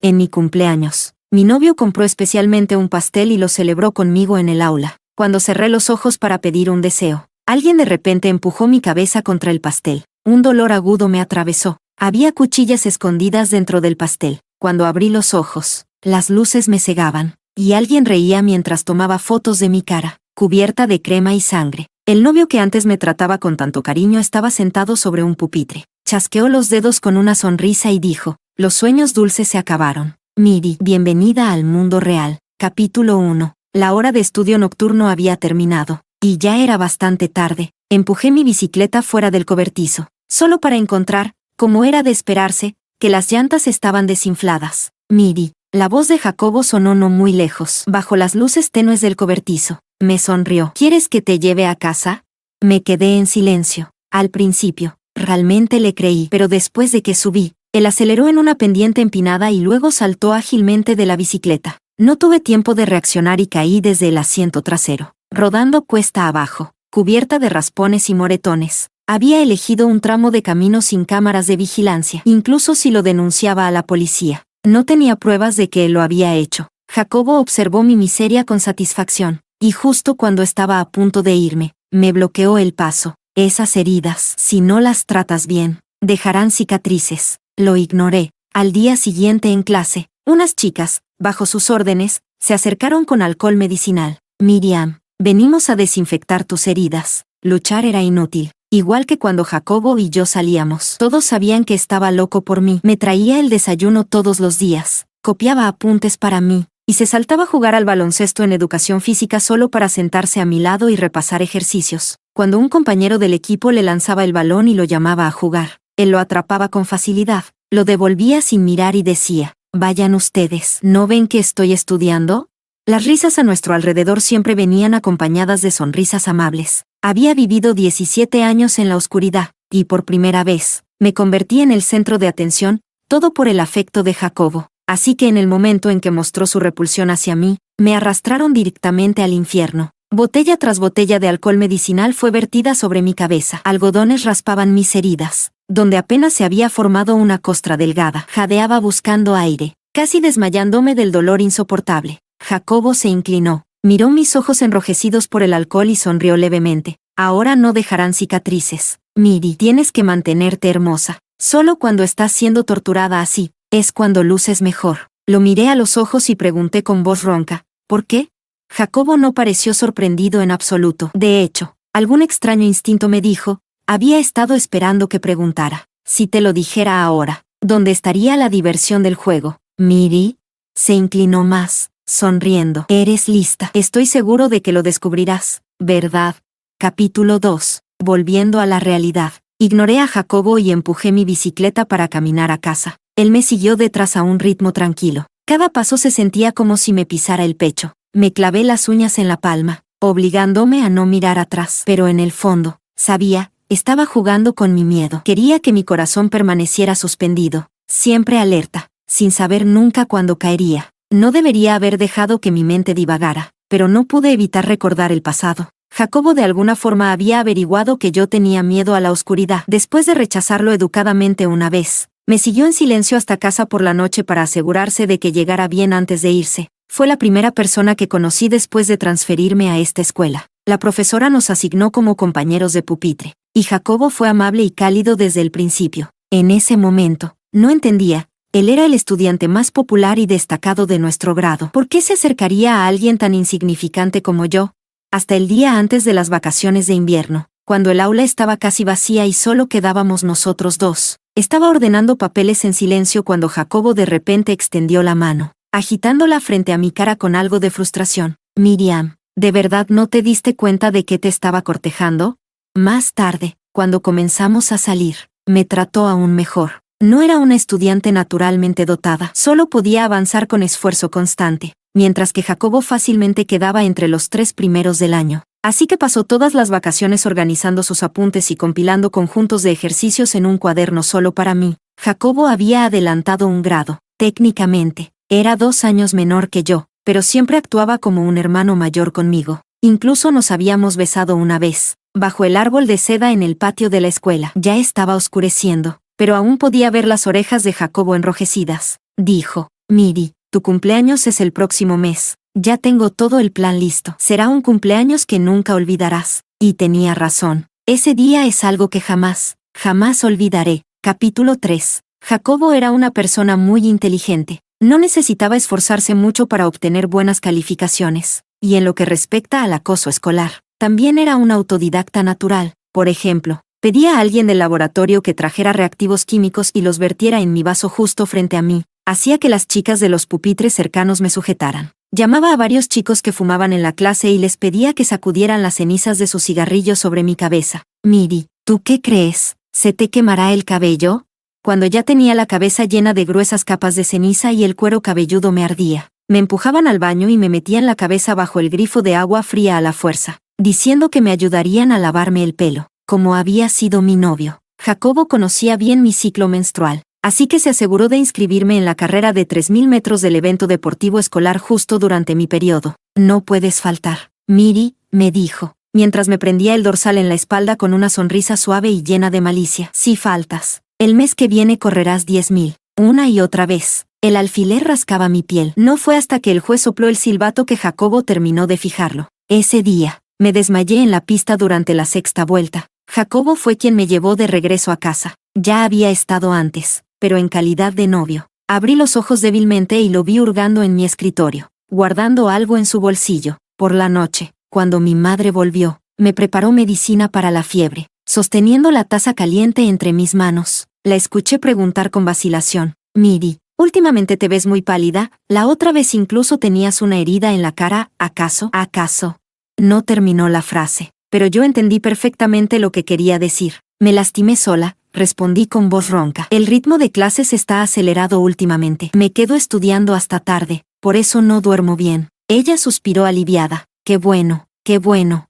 En mi cumpleaños, mi novio compró especialmente un pastel y lo celebró conmigo en el aula. Cuando cerré los ojos para pedir un deseo, alguien de repente empujó mi cabeza contra el pastel. Un dolor agudo me atravesó. Había cuchillas escondidas dentro del pastel. Cuando abrí los ojos, las luces me cegaban, y alguien reía mientras tomaba fotos de mi cara, cubierta de crema y sangre. El novio que antes me trataba con tanto cariño estaba sentado sobre un pupitre. Chasqueó los dedos con una sonrisa y dijo: «Los sueños dulces se acabaron. Miri, bienvenida al mundo real». Capítulo 1. La hora de estudio nocturno había terminado, y ya era bastante tarde. Empujé mi bicicleta fuera del cobertizo, solo para encontrar, como era de esperarse, que las llantas estaban desinfladas. «Miri». La voz de Jacobo sonó no muy lejos, bajo las luces tenues del cobertizo. Me sonrió. «¿Quieres que te lleve a casa?» Me quedé en silencio. Al principio, realmente le creí, pero después de que subí, él aceleró en una pendiente empinada y luego saltó ágilmente de la bicicleta. No tuve tiempo de reaccionar y caí desde el asiento trasero, rodando cuesta abajo, cubierta de raspones y moretones. Había elegido un tramo de camino sin cámaras de vigilancia, incluso si lo denunciaba a la policía. No tenía pruebas de que él lo había hecho. Jacobo observó mi miseria con satisfacción, y justo cuando estaba a punto de irme, me bloqueó el paso. «Esas heridas, si no las tratas bien, dejarán cicatrices». Lo ignoré. Al día siguiente en clase, unas chicas, bajo sus órdenes, se acercaron con alcohol medicinal. «Miriam, venimos a desinfectar tus heridas». Luchar era inútil. Igual que cuando Jacobo y yo salíamos. Todos sabían que estaba loco por mí. Me traía el desayuno todos los días, copiaba apuntes para mí, y se saltaba a jugar al baloncesto en educación física solo para sentarse a mi lado y repasar ejercicios. Cuando un compañero del equipo le lanzaba el balón y lo llamaba a jugar, él lo atrapaba con facilidad, lo devolvía sin mirar y decía: «Vayan ustedes, ¿no ven que estoy estudiando?». Las risas a nuestro alrededor siempre venían acompañadas de sonrisas amables. Había vivido 17 años en la oscuridad, y por primera vez, me convertí en el centro de atención, todo por el afecto de Jacobo. Así que en el momento en que mostró su repulsión hacia mí, me arrastraron directamente al infierno. Botella tras botella de alcohol medicinal fue vertida sobre mi cabeza. Algodones raspaban mis heridas, donde apenas se había formado una costra delgada. Jadeaba buscando aire, casi desmayándome del dolor insoportable. Jacobo se inclinó, miró mis ojos enrojecidos por el alcohol y sonrió levemente. «Ahora no dejarán cicatrices. Miri, tienes que mantenerte hermosa. Solo cuando estás siendo torturada así, es cuando luces mejor». Lo miré a los ojos y pregunté con voz ronca: «¿Por qué?». Jacobo no pareció sorprendido en absoluto. De hecho, algún extraño instinto me dijo: «Había estado esperando que preguntara. Si te lo dijera ahora, ¿dónde estaría la diversión del juego?». «Miri». Se inclinó más, sonriendo. «Eres lista. Estoy seguro de que lo descubrirás, ¿verdad?». Capítulo 2. Volviendo a la realidad. Ignoré a Jacobo y empujé mi bicicleta para caminar a casa. Él me siguió detrás a un ritmo tranquilo. Cada paso se sentía como si me pisara el pecho. Me clavé las uñas en la palma, obligándome a no mirar atrás. Pero en el fondo, sabía, estaba jugando con mi miedo. Quería que mi corazón permaneciera suspendido, siempre alerta, sin saber nunca cuándo caería. No debería haber dejado que mi mente divagara, pero no pude evitar recordar el pasado. Jacobo de alguna forma había averiguado que yo tenía miedo a la oscuridad. Después de rechazarlo educadamente una vez, me siguió en silencio hasta casa por la noche para asegurarse de que llegara bien antes de irse. Fue la primera persona que conocí después de transferirme a esta escuela. La profesora nos asignó como compañeros de pupitre, y Jacobo fue amable y cálido desde el principio. En ese momento, no entendía. Él era el estudiante más popular y destacado de nuestro grado. ¿Por qué se acercaría a alguien tan insignificante como yo? Hasta el día antes de las vacaciones de invierno, cuando el aula estaba casi vacía y solo quedábamos nosotros dos, estaba ordenando papeles en silencio cuando Jacobo de repente extendió la mano, agitándola frente a mi cara con algo de frustración. «Miriam, ¿de verdad no te diste cuenta de que te estaba cortejando?». Más tarde, cuando comenzamos a salir, me trató aún mejor. No era una estudiante naturalmente dotada, solo podía avanzar con esfuerzo constante, mientras que Jacobo fácilmente quedaba entre los 3 primeros del año. Así que pasó todas las vacaciones organizando sus apuntes y compilando conjuntos de ejercicios en un cuaderno solo para mí. Jacobo había adelantado un grado. Técnicamente, era 2 años menor que yo, pero siempre actuaba como un hermano mayor conmigo. Incluso nos habíamos besado una vez, bajo el árbol de seda en el patio de la escuela. Ya estaba oscureciendo, pero aún podía ver las orejas de Jacobo enrojecidas. Dijo: Miri, tu cumpleaños es el próximo mes. Ya tengo todo el plan listo. Será un cumpleaños que nunca olvidarás. Y tenía razón. Ese día es algo que jamás, jamás olvidaré. Capítulo 3. Jacobo era una persona muy inteligente. No necesitaba esforzarse mucho para obtener buenas calificaciones. Y en lo que respecta al acoso escolar, también era un autodidacta natural. Por ejemplo, pedía a alguien del laboratorio que trajera reactivos químicos y los vertiera en mi vaso justo frente a mí. Hacía que las chicas de los pupitres cercanos me sujetaran. Llamaba a varios chicos que fumaban en la clase y les pedía que sacudieran las cenizas de sus cigarrillos sobre mi cabeza. Miri, ¿tú qué crees? ¿Se te quemará el cabello? Cuando ya tenía la cabeza llena de gruesas capas de ceniza y el cuero cabelludo me ardía, me empujaban al baño y me metían la cabeza bajo el grifo de agua fría a la fuerza, diciendo que me ayudarían a lavarme el pelo. Como había sido mi novio, Jacobo conocía bien mi ciclo menstrual. Así que se aseguró de inscribirme en la carrera de 3000 metros del evento deportivo escolar justo durante mi periodo. No puedes faltar, Miri, me dijo, mientras me prendía el dorsal en la espalda con una sonrisa suave y llena de malicia. Si faltas, el mes que viene correrás 10.000. Una y otra vez. El alfiler rascaba mi piel. No fue hasta que el juez sopló el silbato que Jacobo terminó de fijarlo. Ese día, me desmayé en la pista durante la sexta vuelta. Jacobo fue quien me llevó de regreso a casa. Ya había estado antes, pero en calidad de novio. Abrí los ojos débilmente y lo vi hurgando en mi escritorio, guardando algo en su bolsillo. Por la noche, cuando mi madre volvió, me preparó medicina para la fiebre. Sosteniendo la taza caliente entre mis manos, la escuché preguntar con vacilación: Miri, últimamente te ves muy pálida, la otra vez incluso tenías una herida en la cara, ¿acaso? No terminó la frase, pero yo entendí perfectamente lo que quería decir. Me lastimé sola, respondí con voz ronca. El ritmo de clases está acelerado últimamente. Me quedo estudiando hasta tarde, por eso no duermo bien. Ella suspiró aliviada. Qué bueno, qué bueno.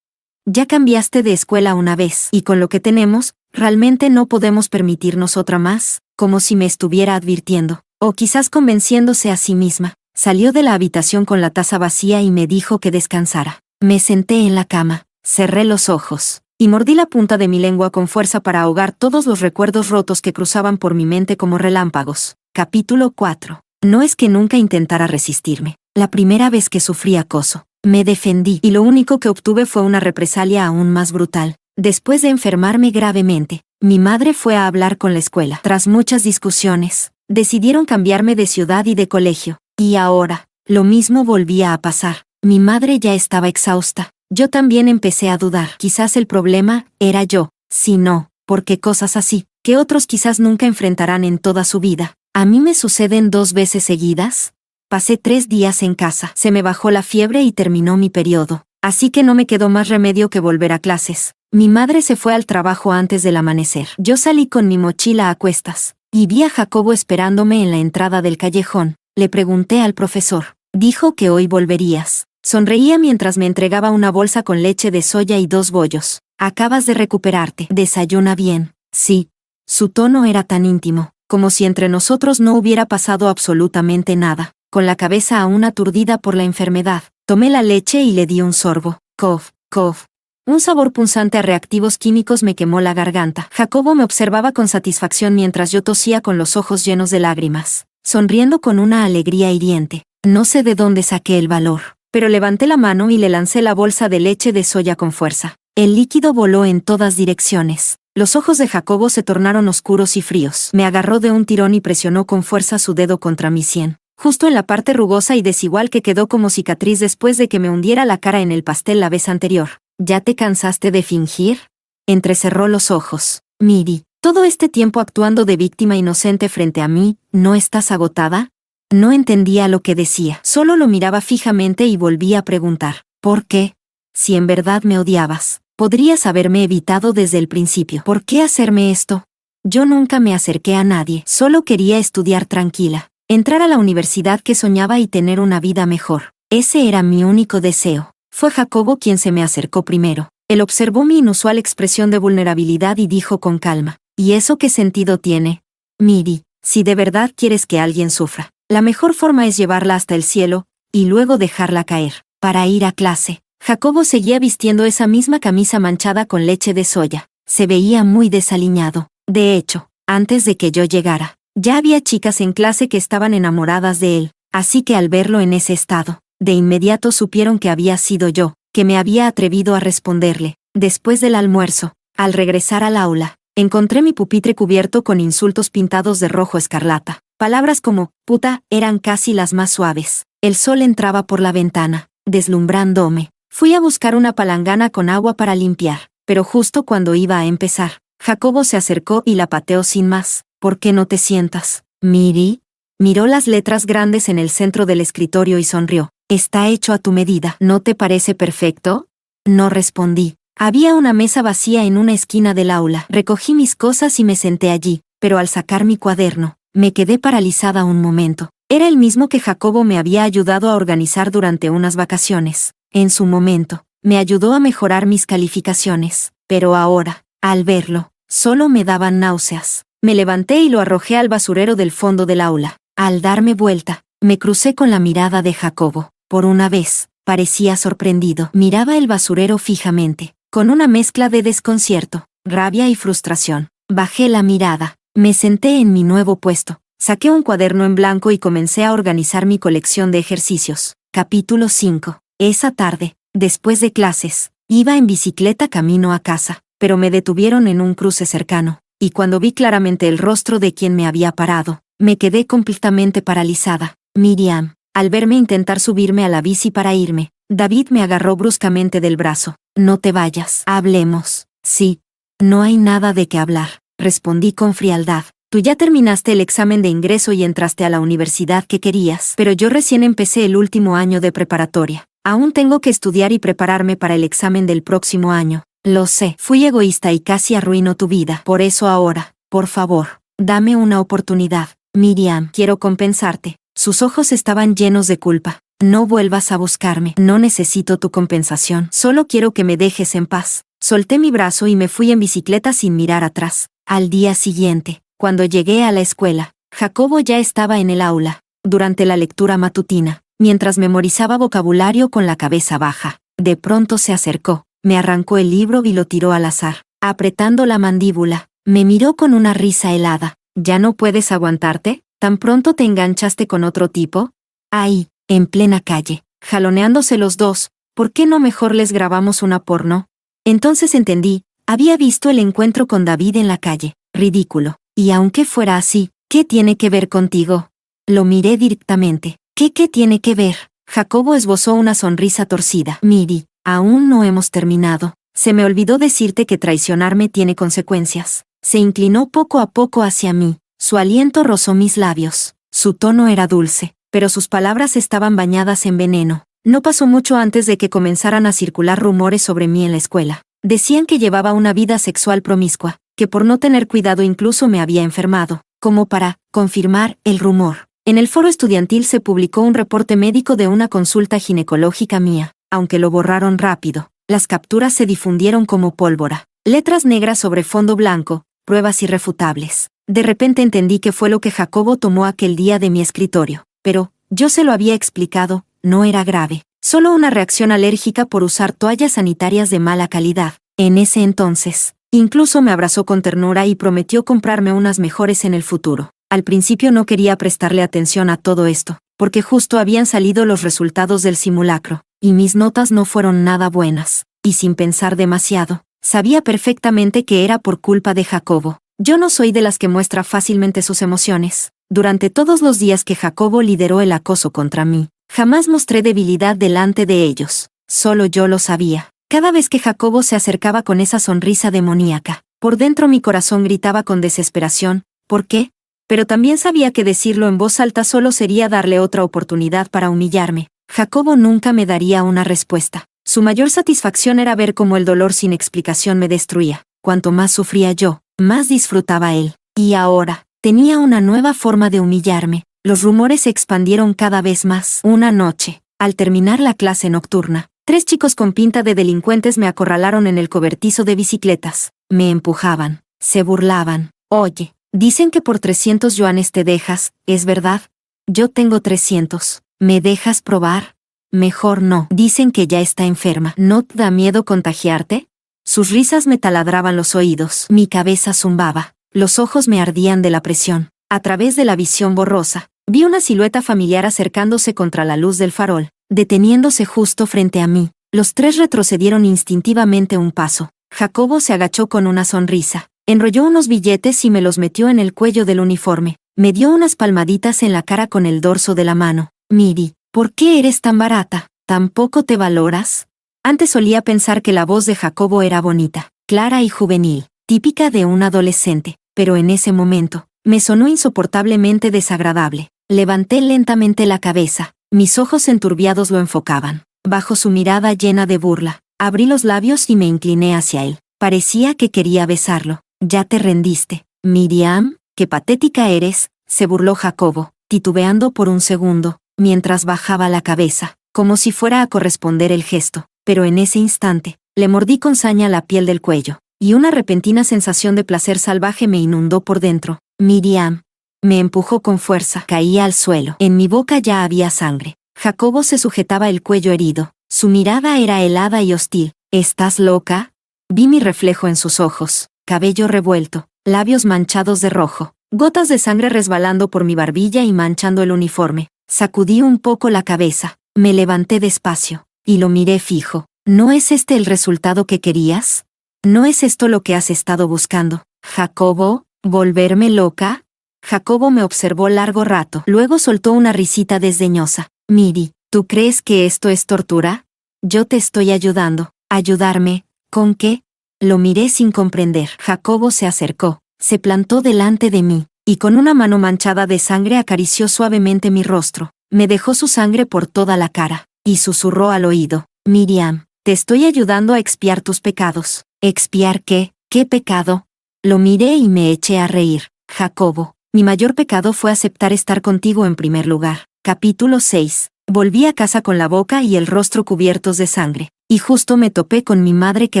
Ya cambiaste de escuela una vez, y con lo que tenemos, realmente no podemos permitirnos otra más, como si me estuviera advirtiendo, o quizás convenciéndose a sí misma. Salió de la habitación con la taza vacía y me dijo que descansara. Me senté en la cama, cerré los ojos y mordí la punta de mi lengua con fuerza para ahogar todos los recuerdos rotos que cruzaban por mi mente como relámpagos. Capítulo 4. No es que nunca intentara resistirme. La primera vez que sufrí acoso, me defendí y lo único que obtuve fue una represalia aún más brutal. Después de enfermarme gravemente, mi madre fue a hablar con la escuela. Tras muchas discusiones, decidieron cambiarme de ciudad y de colegio. Y ahora, lo mismo volvía a pasar. Mi madre ya estaba exhausta. Yo también empecé a dudar. Quizás el problema era yo. Si no, ¿por qué cosas así, que otros quizás nunca enfrentarán en toda su vida, a mí me suceden 2 veces seguidas? Pasé 3 días en casa. Se me bajó la fiebre y terminó mi periodo. Así que no me quedó más remedio que volver a clases. Mi madre se fue al trabajo antes del amanecer. Yo salí con mi mochila a cuestas y vi a Jacobo esperándome en la entrada del callejón. Le pregunté al profesor. Dijo que hoy volverías. Sonreía mientras me entregaba una bolsa con leche de soya y 2 bollos. Acabas de recuperarte. Desayuna bien. Sí. Su tono era tan íntimo, como si entre nosotros no hubiera pasado absolutamente nada. Con la cabeza aún aturdida por la enfermedad, tomé la leche y le di un sorbo. Cof, cof. Un sabor punzante a reactivos químicos me quemó la garganta. Jacobo me observaba con satisfacción mientras yo tosía con los ojos llenos de lágrimas, sonriendo con una alegría hiriente. No sé de dónde saqué el valor, pero levanté la mano y le lancé la bolsa de leche de soya con fuerza. El líquido voló en todas direcciones. Los ojos de Jacobo se tornaron oscuros y fríos. Me agarró de un tirón y presionó con fuerza su dedo contra mi sien, justo en la parte rugosa y desigual que quedó como cicatriz después de que me hundiera la cara en el pastel la vez anterior. ¿Ya te cansaste de fingir? Entrecerró los ojos. Miri, todo este tiempo actuando de víctima inocente frente a mí, ¿no estás agotada? No entendía lo que decía. Solo lo miraba fijamente y volvía a preguntar. ¿Por qué? Si en verdad me odiabas, podrías haberme evitado desde el principio. ¿Por qué hacerme esto? Yo nunca me acerqué a nadie. Solo quería estudiar tranquila, entrar a la universidad que soñaba y tener una vida mejor. Ese era mi único deseo. Fue Jacobo quien se me acercó primero. Él observó mi inusual expresión de vulnerabilidad y dijo con calma. ¿Y eso qué sentido tiene? Miri, si de verdad quieres que alguien sufra, la mejor forma es llevarla hasta el cielo, y luego dejarla caer. Para ir a clase, Jacobo seguía vistiendo esa misma camisa manchada con leche de soya. Se veía muy desaliñado. De hecho, antes de que yo llegara, Ya había chicas en clase que estaban enamoradas de él, así que al verlo en ese estado, de inmediato supieron que había sido yo, que me había atrevido a responderle. Después del almuerzo, al regresar al aula, encontré mi pupitre cubierto con insultos pintados de rojo escarlata. Palabras como puta eran casi las más suaves. El sol entraba por la ventana, deslumbrándome. Fui a buscar una palangana con agua para limpiar, pero justo cuando iba a empezar, Jacobo se acercó y la pateó sin más. ¿Por qué no te sientas, Miri? Miró las letras grandes en el centro del escritorio y sonrió. Está hecho a tu medida. ¿No te parece perfecto? No respondí. Había una mesa vacía en una esquina del aula. Recogí mis cosas y me senté allí, pero al sacar mi cuaderno, me quedé paralizada un momento. Era el mismo que Jacobo me había ayudado a organizar durante unas vacaciones. En su momento, me ayudó a mejorar mis calificaciones, pero ahora, al verlo, solo me daban náuseas. Me levanté y lo arrojé al basurero del fondo del aula. Al darme vuelta, me crucé con la mirada de Jacobo. Por una vez, parecía sorprendido. Miraba el basurero fijamente, con una mezcla de desconcierto, rabia y frustración. Bajé la mirada, me senté en mi nuevo puesto, saqué un cuaderno en blanco y comencé a organizar mi colección de ejercicios. Capítulo 5. Esa tarde, después de clases, iba en bicicleta camino a casa, pero me detuvieron en un cruce cercano, y cuando vi claramente el rostro de quien me había parado, me quedé completamente paralizada. Miriam. Al verme intentar subirme a la bici para irme, David me agarró bruscamente del brazo. No te vayas. Hablemos. Sí. No hay nada de qué hablar, respondí con frialdad. Tú ya terminaste el examen de ingreso y entraste a la universidad que querías, pero yo recién empecé el último año de preparatoria. Aún tengo que estudiar y prepararme para el examen del próximo año. Lo sé, fui egoísta y casi arruino tu vida. Por eso ahora, por favor, dame una oportunidad. Miriam, quiero compensarte. Sus ojos estaban llenos de culpa. No vuelvas a buscarme. No necesito tu compensación. Solo quiero que me dejes en paz. Solté mi brazo y me fui en bicicleta sin mirar atrás. Al día siguiente, cuando llegué a la escuela, Jacobo ya estaba en el aula, durante la lectura matutina, mientras memorizaba vocabulario con la cabeza baja. De pronto se acercó, me arrancó el libro y lo tiró al azar. Apretando la mandíbula, me miró con una risa helada. ¿Ya no puedes aguantarte? ¿Tan pronto te enganchaste con otro tipo? Ahí, en plena calle, jaloneándose los dos, ¿por qué no mejor les grabamos una porno? Entonces entendí, había visto el encuentro con David en la calle. Ridículo. Y aunque fuera así, ¿qué tiene que ver contigo? Lo miré directamente. ¿Qué tiene que ver? Jacobo esbozó una sonrisa torcida. Miri, aún no hemos terminado. Se me olvidó decirte que traicionarme tiene consecuencias. Se inclinó poco a poco hacia mí. Su aliento rozó mis labios. Su tono era dulce, pero sus palabras estaban bañadas en veneno. No pasó mucho antes de que comenzaran a circular rumores sobre mí en la escuela. Decían que llevaba una vida sexual promiscua, que por no tener cuidado incluso me había enfermado. Como para confirmar el rumor, en el foro estudiantil se publicó un reporte médico de una consulta ginecológica mía. Aunque lo borraron rápido, las capturas se difundieron como pólvora. Letras negras sobre fondo blanco, pruebas irrefutables. De repente entendí qué fue lo que Jacobo tomó aquel día de mi escritorio. Pero, yo se lo había explicado, no era grave. Solo una reacción alérgica por usar toallas sanitarias de mala calidad. En ese entonces, incluso me abrazó con ternura y prometió comprarme unas mejores en el futuro. Al principio no quería prestarle atención a todo esto, porque justo habían salido los resultados del simulacro, y mis notas no fueron nada buenas. Y sin pensar demasiado, sabía perfectamente que era por culpa de Jacobo. Yo no soy de las que muestra fácilmente sus emociones. Durante todos los días que Jacobo lideró el acoso contra mí, jamás mostré debilidad delante de ellos. Solo yo lo sabía. Cada vez que Jacobo se acercaba con esa sonrisa demoníaca, por dentro mi corazón gritaba con desesperación. ¿Por qué? Pero también sabía que decirlo en voz alta solo sería darle otra oportunidad para humillarme. Jacobo nunca me daría una respuesta. Su mayor satisfacción era ver cómo el dolor sin explicación me destruía. Cuanto más sufría yo, más disfrutaba él. Y ahora, tenía una nueva forma de humillarme. Los rumores se expandieron cada vez más. Una noche, al terminar la clase nocturna, 3 chicos con pinta de delincuentes me acorralaron en el cobertizo de bicicletas. Me empujaban, se burlaban. Oye, dicen que por 300 yuanes te dejas, ¿es verdad? Yo tengo 300. ¿Me dejas probar? Mejor no. Dicen que ya está enferma. ¿No te da miedo contagiarte? Sus risas me taladraban los oídos. Mi cabeza zumbaba. Los ojos me ardían de la presión. A través de la visión borrosa, vi una silueta familiar acercándose contra la luz del farol, deteniéndose justo frente a mí. Los tres retrocedieron instintivamente un paso. Jacobo se agachó con una sonrisa, enrolló unos billetes y me los metió en el cuello del uniforme. Me dio unas palmaditas en la cara con el dorso de la mano. Miri, ¿por qué eres tan barata? ¿Tampoco te valoras? Antes solía pensar que la voz de Jacobo era bonita, clara y juvenil, típica de un adolescente, pero en ese momento, me sonó insoportablemente desagradable. Levanté lentamente la cabeza, mis ojos enturbiados lo enfocaban. Bajo su mirada llena de burla, abrí los labios y me incliné hacia él. Parecía que quería besarlo. ¿Ya te rendiste? Miriam, qué patética eres, se burló Jacobo, titubeando por un segundo, mientras bajaba la cabeza, como si fuera a corresponder el gesto. Pero en ese instante, le mordí con saña la piel del cuello, y una repentina sensación de placer salvaje me inundó por dentro. Miriam. Me empujó con fuerza, caía al suelo. En mi boca ya había sangre. Jacobo se sujetaba el cuello herido. Su mirada era helada y hostil. ¿Estás loca? Vi mi reflejo en sus ojos. Cabello revuelto, labios manchados de rojo, gotas de sangre resbalando por mi barbilla y manchando el uniforme. Sacudí un poco la cabeza. Me levanté despacio, y lo miré fijo. ¿No es este el resultado que querías? ¿No es esto lo que has estado buscando? Jacobo, ¿volverme loca? Jacobo me observó largo rato. Luego soltó una risita desdeñosa. Miri, ¿tú crees que esto es tortura? Yo te estoy ayudando. ¿Ayudarme? ¿Con qué? Lo miré sin comprender. Jacobo se acercó, se plantó delante de mí, y con una mano manchada de sangre acarició suavemente mi rostro. Me dejó su sangre por toda la cara, y susurró al oído. Miriam, te estoy ayudando a expiar tus pecados. ¿Expiar qué? ¿Qué pecado? Lo miré y me eché a reír. Jacobo, mi mayor pecado fue aceptar estar contigo en primer lugar. Capítulo 6. Volví a casa con la boca y el rostro cubiertos de sangre, y justo me topé con mi madre que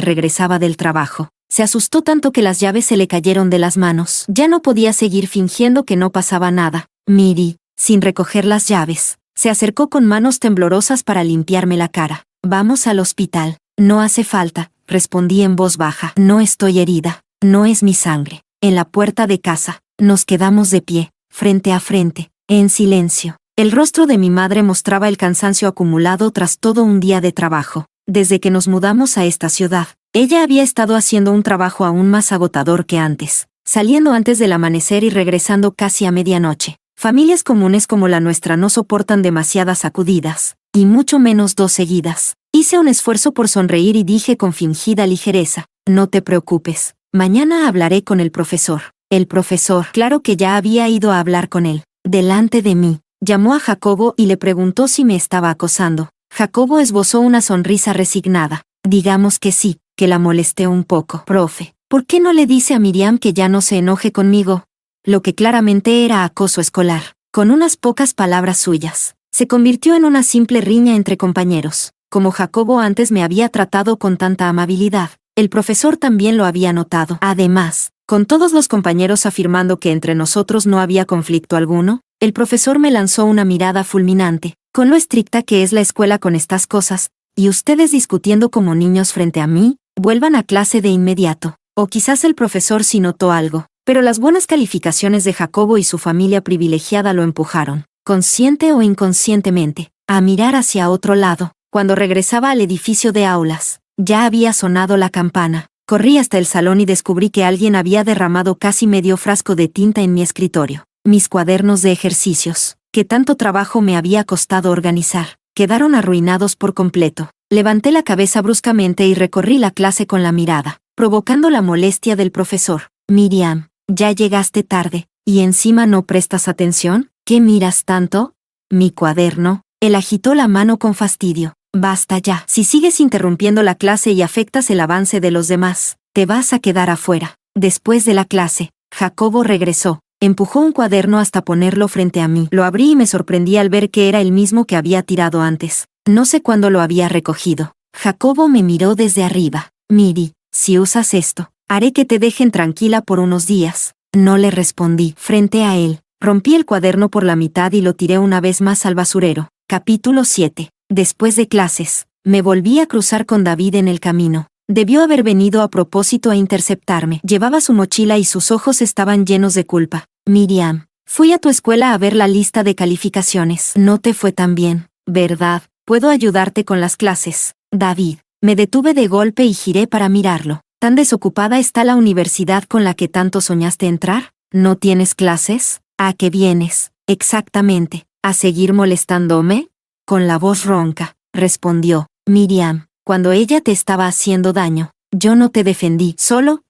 regresaba del trabajo. Se asustó tanto que las llaves se le cayeron de las manos. Ya no podía seguir fingiendo que no pasaba nada. Miri, sin recoger las llaves, se acercó con manos temblorosas para limpiarme la cara. Vamos al hospital. No hace falta, respondí en voz baja. No estoy herida. No es mi sangre. En la puerta de casa, nos quedamos de pie, frente a frente, en silencio. El rostro de mi madre mostraba el cansancio acumulado tras todo un día de trabajo. Desde que nos mudamos a esta ciudad, ella había estado haciendo un trabajo aún más agotador que antes, saliendo antes del amanecer y regresando casi a medianoche. Familias comunes como la nuestra no soportan demasiadas sacudidas, y mucho menos dos seguidas. Hice un esfuerzo por sonreír y dije con fingida ligereza, no te preocupes, mañana hablaré con el profesor. El profesor, claro que ya había ido a hablar con él. Delante de mí, llamó a Jacobo y le preguntó si me estaba acosando. Jacobo esbozó una sonrisa resignada. Digamos que sí, que la molesté un poco. Profe, ¿por qué no le dice a Miriam que ya no se enoje conmigo? Lo que claramente era acoso escolar. Con unas pocas palabras suyas, se convirtió en una simple riña entre compañeros. Como Jacobo antes me había tratado con tanta amabilidad, el profesor también lo había notado. Además, con todos los compañeros afirmando que entre nosotros no había conflicto alguno, el profesor me lanzó una mirada fulminante. Con lo estricta que es la escuela con estas cosas, y ustedes discutiendo como niños frente a mí, vuelvan a clase de inmediato. O quizás el profesor sí notó algo, pero las buenas calificaciones de Jacobo y su familia privilegiada lo empujaron, consciente o inconscientemente, a mirar hacia otro lado. Cuando regresaba al edificio de aulas, ya había sonado la campana. Corrí hasta el salón y descubrí que alguien había derramado casi medio frasco de tinta en mi escritorio. Mis cuadernos de ejercicios, que tanto trabajo me había costado organizar, quedaron arruinados por completo. Levanté la cabeza bruscamente y recorrí la clase con la mirada, provocando la molestia del profesor. Miriam, ya llegaste tarde, ¿y encima no prestas atención? ¿Qué miras tanto? Mi cuaderno. Él agitó la mano con fastidio. Basta ya. Si sigues interrumpiendo la clase y afectas el avance de los demás, te vas a quedar afuera. Después de la clase, Jacobo regresó. Empujó un cuaderno hasta ponerlo frente a mí. Lo abrí y me sorprendí al ver que era el mismo que había tirado antes. No sé cuándo lo había recogido. Jacobo me miró desde arriba. Miri, si usas esto, haré que te dejen tranquila por unos días. No le respondí. Frente a él, rompí el cuaderno por la mitad y lo tiré una vez más al basurero. Capítulo 7. Después de clases, me volví a cruzar con David en el camino. Debió haber venido a propósito a interceptarme. Llevaba su mochila y sus ojos estaban llenos de culpa. Miriam, Fui a tu escuela a ver la lista de calificaciones. No te fue tan bien, ¿verdad? Puedo ayudarte con las clases, David. Me detuve de golpe y giré para mirarlo. ¿Tan desocupada está la universidad con la que tanto soñaste entrar? ¿No tienes clases? ¿A qué vienes? Exactamente. ¿A seguir molestándome? Con la voz ronca, respondió Miriam. Cuando ella te estaba haciendo daño, yo no te defendí. Solo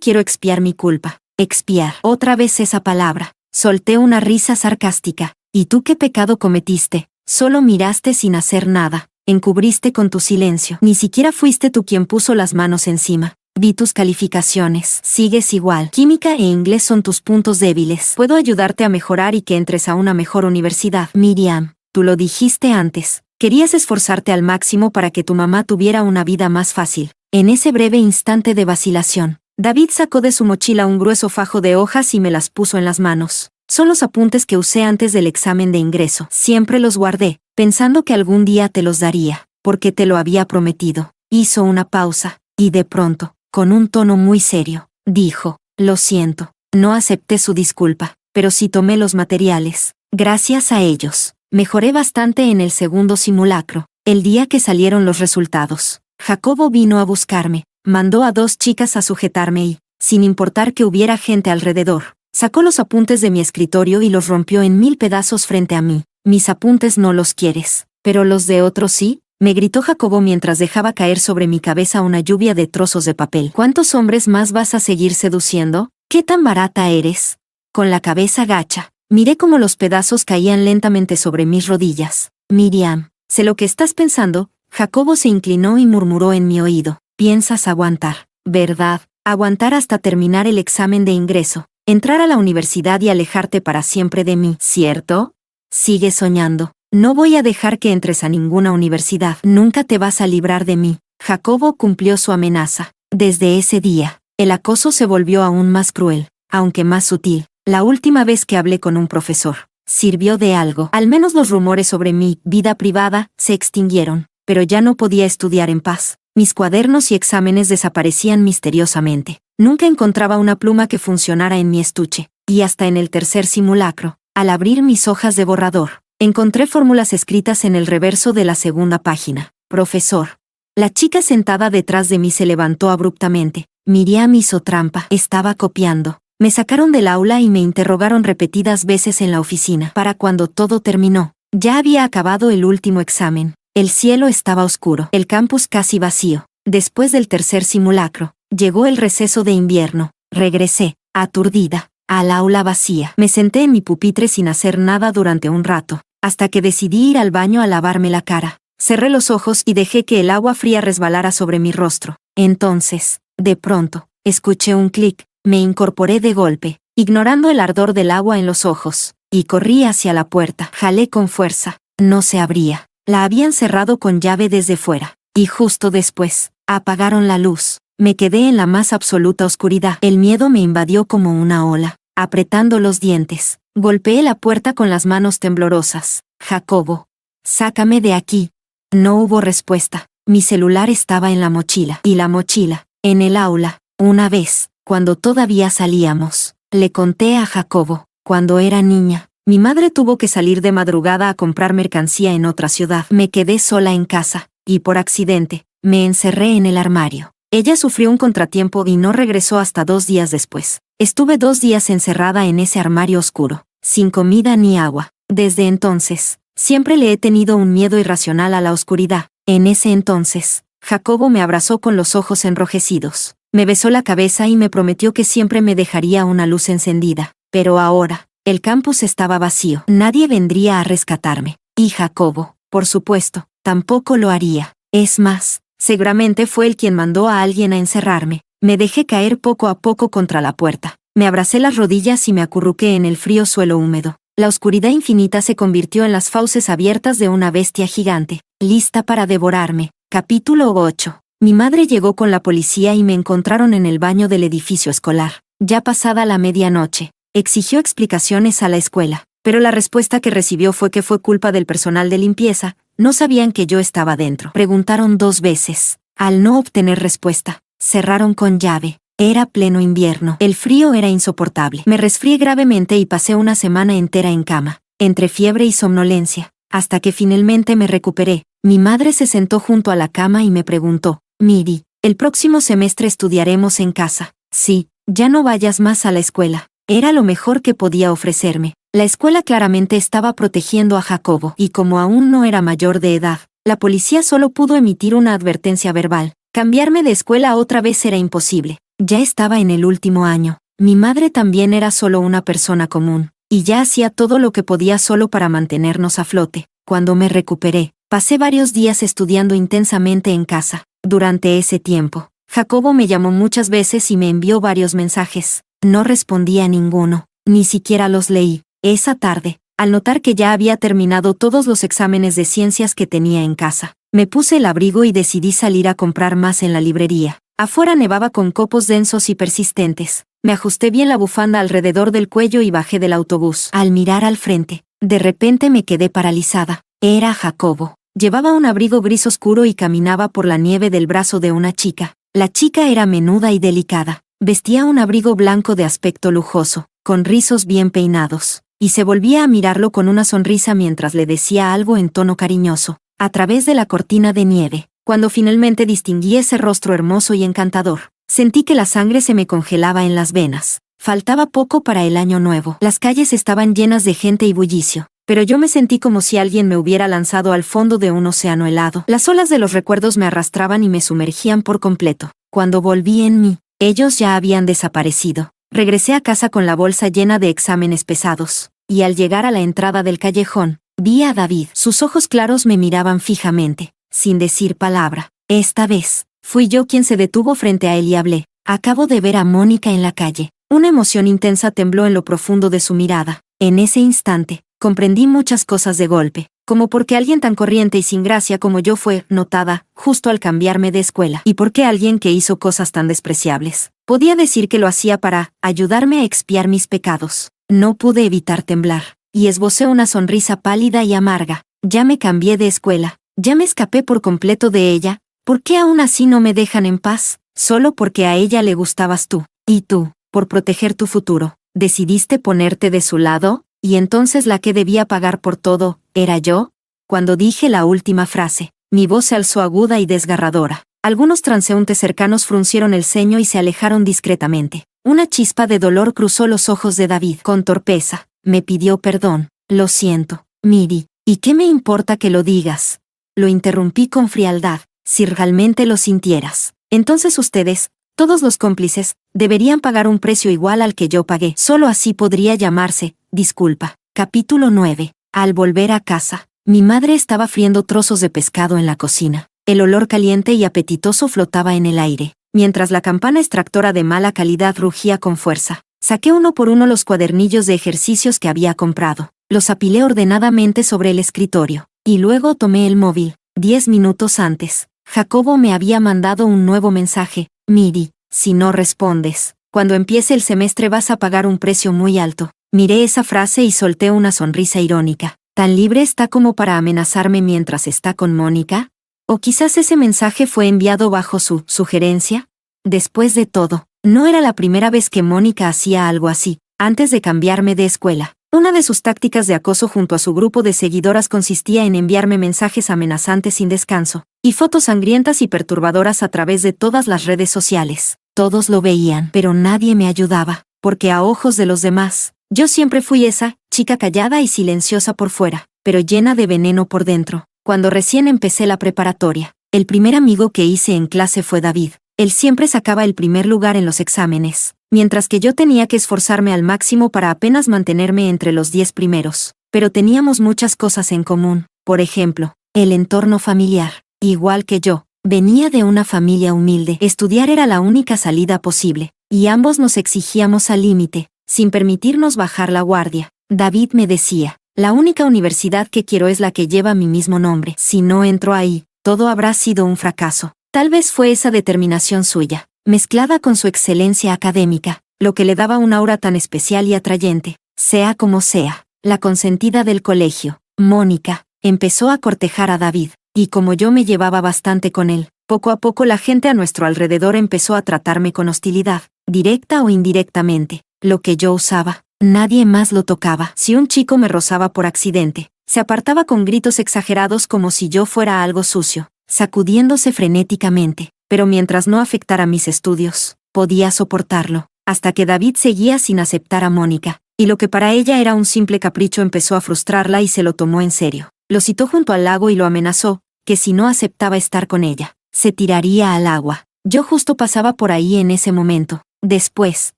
quiero expiar mi culpa. Expiar. Otra vez esa palabra. Solté una risa sarcástica. ¿Y tú qué pecado cometiste? Solo miraste sin hacer nada. Encubriste con tu silencio. Ni siquiera fuiste tú quien puso las manos encima. Vi tus calificaciones. Sigues igual. Química e inglés son tus puntos débiles. Puedo ayudarte a mejorar y que entres a una mejor universidad. Miriam, tú lo dijiste antes. Querías esforzarte al máximo para que tu mamá tuviera una vida más fácil. En ese breve instante de vacilación, David sacó de su mochila un grueso fajo de hojas y me las puso en las manos. Son los apuntes que usé antes del examen de ingreso. Siempre los guardé, pensando que algún día te los daría, porque te lo había prometido. Hizo una pausa, y de pronto, con un tono muy serio, dijo, lo siento, no acepté su disculpa, pero sí tomé los materiales. Gracias a ellos, mejoré bastante en el segundo simulacro. El día que salieron los resultados, Jacobo vino a buscarme, mandó a 2 chicas a sujetarme y, sin importar que hubiera gente alrededor, sacó los apuntes de mi escritorio y los rompió en 1000 pedazos frente a mí. Mis apuntes no los quieres, pero los de otros sí, me gritó Jacobo mientras dejaba caer sobre mi cabeza una lluvia de trozos de papel. ¿Cuántos hombres más vas a seguir seduciendo? ¿Qué tan barata eres? Con la cabeza gacha, miré cómo los pedazos caían lentamente sobre mis rodillas. Miriam, sé lo que estás pensando. Jacobo se inclinó y murmuró en mi oído. Piensas aguantar, ¿verdad? Aguantar hasta terminar el examen de ingreso, entrar a la universidad y alejarte para siempre de mí, ¿cierto? Sigue soñando. No voy a dejar que entres a ninguna universidad. Nunca te vas a librar de mí. Jacobo cumplió su amenaza. Desde ese día, el acoso se volvió aún más cruel, aunque más sutil. La última vez que hablé con un profesor, sirvió de algo. Al menos los rumores sobre mi vida privada se extinguieron, pero ya no podía estudiar en paz. Mis cuadernos y exámenes desaparecían misteriosamente. Nunca encontraba una pluma que funcionara en mi estuche, y hasta en el tercer simulacro, al abrir mis hojas de borrador, encontré fórmulas escritas en el reverso de la segunda página. Profesor. La chica sentada detrás de mí se levantó abruptamente. Miriam hizo trampa. Estaba copiando. Me sacaron del aula y me interrogaron repetidas veces en la oficina. Para cuando todo terminó, ya había acabado el último examen. El cielo estaba oscuro. El campus casi vacío. Después del tercer simulacro, llegó el receso de invierno. Regresé, aturdida, al aula vacía. Me senté en mi pupitre sin hacer nada durante un rato, hasta que decidí ir al baño a lavarme la cara. Cerré los ojos y dejé que el agua fría resbalara sobre mi rostro. Entonces, de pronto, escuché un clic. Me incorporé de golpe, ignorando el ardor del agua en los ojos, y corrí hacia la puerta. Jalé con fuerza. No se abría. La habían cerrado con llave desde fuera. Y justo después, apagaron la luz. Me quedé en la más absoluta oscuridad. El miedo me invadió como una ola. Apretando los dientes, golpeé la puerta con las manos temblorosas. Jacobo, sácame de aquí. No hubo respuesta. Mi celular estaba en la mochila. Y la mochila, en el aula. Una vez, cuando todavía salíamos, le conté a Jacobo, cuando era niña, mi madre tuvo que salir de madrugada a comprar mercancía en otra ciudad. Me quedé sola en casa, y por accidente, me encerré en el armario. Ella sufrió un contratiempo y no regresó hasta 2 días después. Estuve 2 días encerrada en ese armario oscuro, sin comida ni agua. Desde entonces, siempre le he tenido un miedo irracional a la oscuridad. En ese entonces, Jacobo me abrazó con los ojos enrojecidos. Me besó la cabeza y me prometió que siempre me dejaría una luz encendida. Pero ahora, el campus estaba vacío. Nadie vendría a rescatarme. Y Jacobo, por supuesto, tampoco lo haría. Es más, seguramente fue él quien mandó a alguien a encerrarme. Me dejé caer poco a poco contra la puerta. Me abracé las rodillas y me acurruqué en el frío suelo húmedo. La oscuridad infinita se convirtió en las fauces abiertas de una bestia gigante, lista para devorarme. Capítulo 8. Mi madre llegó con la policía y me encontraron en el baño del edificio escolar. Ya pasada la medianoche, exigió explicaciones a la escuela, pero la respuesta que recibió fue que fue culpa del personal de limpieza. No sabían que yo estaba dentro. Preguntaron 2 veces. Al no obtener respuesta, cerraron con llave. Era pleno invierno. El frío era insoportable. Me resfrié gravemente y pasé una semana entera en cama, entre fiebre y somnolencia. Hasta que finalmente me recuperé, mi madre se sentó junto a la cama y me preguntó: Miri, el próximo semestre estudiaremos en casa. Sí, ya no vayas más a la escuela. Era lo mejor que podía ofrecerme. La escuela claramente estaba protegiendo a Jacobo, y como aún no era mayor de edad, la policía solo pudo emitir una advertencia verbal. Cambiarme de escuela otra vez era imposible. Ya estaba en el último año. Mi madre también era solo una persona común, y ya hacía todo lo que podía solo para mantenernos a flote. Cuando me recuperé, pasé varios días estudiando intensamente en casa. Durante ese tiempo, Jacobo me llamó muchas veces y me envió varios mensajes. No respondí a ninguno, ni siquiera los leí. Esa tarde, al notar que ya había terminado todos los exámenes de ciencias que tenía en casa, me puse el abrigo y decidí salir a comprar más en la librería. Afuera nevaba con copos densos y persistentes. Me ajusté bien la bufanda alrededor del cuello y bajé del autobús. Al mirar al frente, de repente me quedé paralizada. Era Jacobo. Llevaba un abrigo gris oscuro y caminaba por la nieve del brazo de una chica. La chica era menuda y delicada. Vestía un abrigo blanco de aspecto lujoso, con rizos bien peinados, y se volvía a mirarlo con una sonrisa mientras le decía algo en tono cariñoso, a través de la cortina de nieve. Cuando finalmente distinguí ese rostro hermoso y encantador, sentí que la sangre se me congelaba en las venas. Faltaba poco para el año nuevo. Las calles estaban llenas de gente y bullicio, pero yo me sentí como si alguien me hubiera lanzado al fondo de un océano helado. Las olas de los recuerdos me arrastraban y me sumergían por completo. Cuando volví en mí, ellos ya habían desaparecido. Regresé a casa con la bolsa llena de exámenes pesados, y al llegar a la entrada del callejón, vi a David. Sus ojos claros me miraban fijamente, sin decir palabra. Esta vez, fui yo quien se detuvo frente a él y hablé. Acabo de ver a Mónica en la calle. Una emoción intensa tembló en lo profundo de su mirada. En ese instante, comprendí muchas cosas de golpe, como por qué alguien tan corriente y sin gracia como yo fue notada justo al cambiarme de escuela, y por qué alguien que hizo cosas tan despreciables podía decir que lo hacía para ayudarme a expiar mis pecados. No pude evitar temblar, y esbocé una sonrisa pálida y amarga. Ya me cambié de escuela, ya me escapé por completo de ella. ¿Por qué aún así no me dejan en paz? Solo porque a ella le gustabas tú. Y tú, por proteger tu futuro, decidiste ponerte de su lado, y entonces la que debía pagar por todo, ¿era yo? Cuando dije la última frase, mi voz se alzó aguda y desgarradora. Algunos transeúntes cercanos fruncieron el ceño y se alejaron discretamente. Una chispa de dolor cruzó los ojos de David. Con torpeza, me pidió perdón. Lo siento, Miri, ¿y qué me importa que lo digas? Lo interrumpí con frialdad. Si realmente lo sintieras, entonces ustedes, todos los cómplices, deberían pagar un precio igual al que yo pagué. Solo así podría llamarse disculpa. Capítulo 9. Al volver a casa, mi madre estaba friendo trozos de pescado en la cocina. El olor caliente y apetitoso flotaba en el aire, mientras la campana extractora de mala calidad rugía con fuerza. Saqué uno por uno los cuadernillos de ejercicios que había comprado. Los apilé ordenadamente sobre el escritorio, y luego tomé el móvil. 10 minutos antes, Jacobo me había mandado un nuevo mensaje. Miri, si no respondes, cuando empiece el semestre vas a pagar un precio muy alto. Miré esa frase y solté una sonrisa irónica. ¿Tan libre está como para amenazarme mientras está con Mónica? ¿O quizás ese mensaje fue enviado bajo su sugerencia? Después de todo, no era la primera vez que Mónica hacía algo así. Antes de cambiarme de escuela, una de sus tácticas de acoso junto a su grupo de seguidoras consistía en enviarme mensajes amenazantes sin descanso, y fotos sangrientas y perturbadoras a través de todas las redes sociales. Todos lo veían, pero nadie me ayudaba, porque a ojos de los demás, yo siempre fui esa chica callada y silenciosa por fuera, pero llena de veneno por dentro. Cuando recién empecé la preparatoria, el primer amigo que hice en clase fue David. Él siempre sacaba el primer lugar en los exámenes, mientras que yo tenía que esforzarme al máximo para apenas mantenerme entre los 10 primeros. Pero teníamos muchas cosas en común. Por ejemplo, el entorno familiar. Igual que yo, venía de una familia humilde. Estudiar era la única salida posible, y ambos nos exigíamos al límite, sin permitirnos bajar la guardia. David me decía, la única universidad que quiero es la que lleva mi mismo nombre. Si no entro ahí, todo habrá sido un fracaso. Tal vez fue esa determinación suya, mezclada con su excelencia académica, lo que le daba un aura tan especial y atrayente. Sea como sea, la consentida del colegio, Mónica, empezó a cortejar a David, y como yo me llevaba bastante con él, Poco a poco la gente a nuestro alrededor empezó a tratarme con hostilidad, directa o indirectamente. Lo que yo usaba, nadie más lo tocaba. Si un chico me rozaba por accidente, se apartaba con gritos exagerados como si yo fuera algo sucio, sacudiéndose frenéticamente. Pero mientras no afectara mis estudios, podía soportarlo, hasta que David seguía sin aceptar a Mónica, y lo que para ella era un simple capricho empezó a frustrarla y se lo tomó en serio. Lo citó junto al lago y lo amenazó, que si no aceptaba estar con ella, se tiraría al agua. Yo justo pasaba por ahí en ese momento. Después,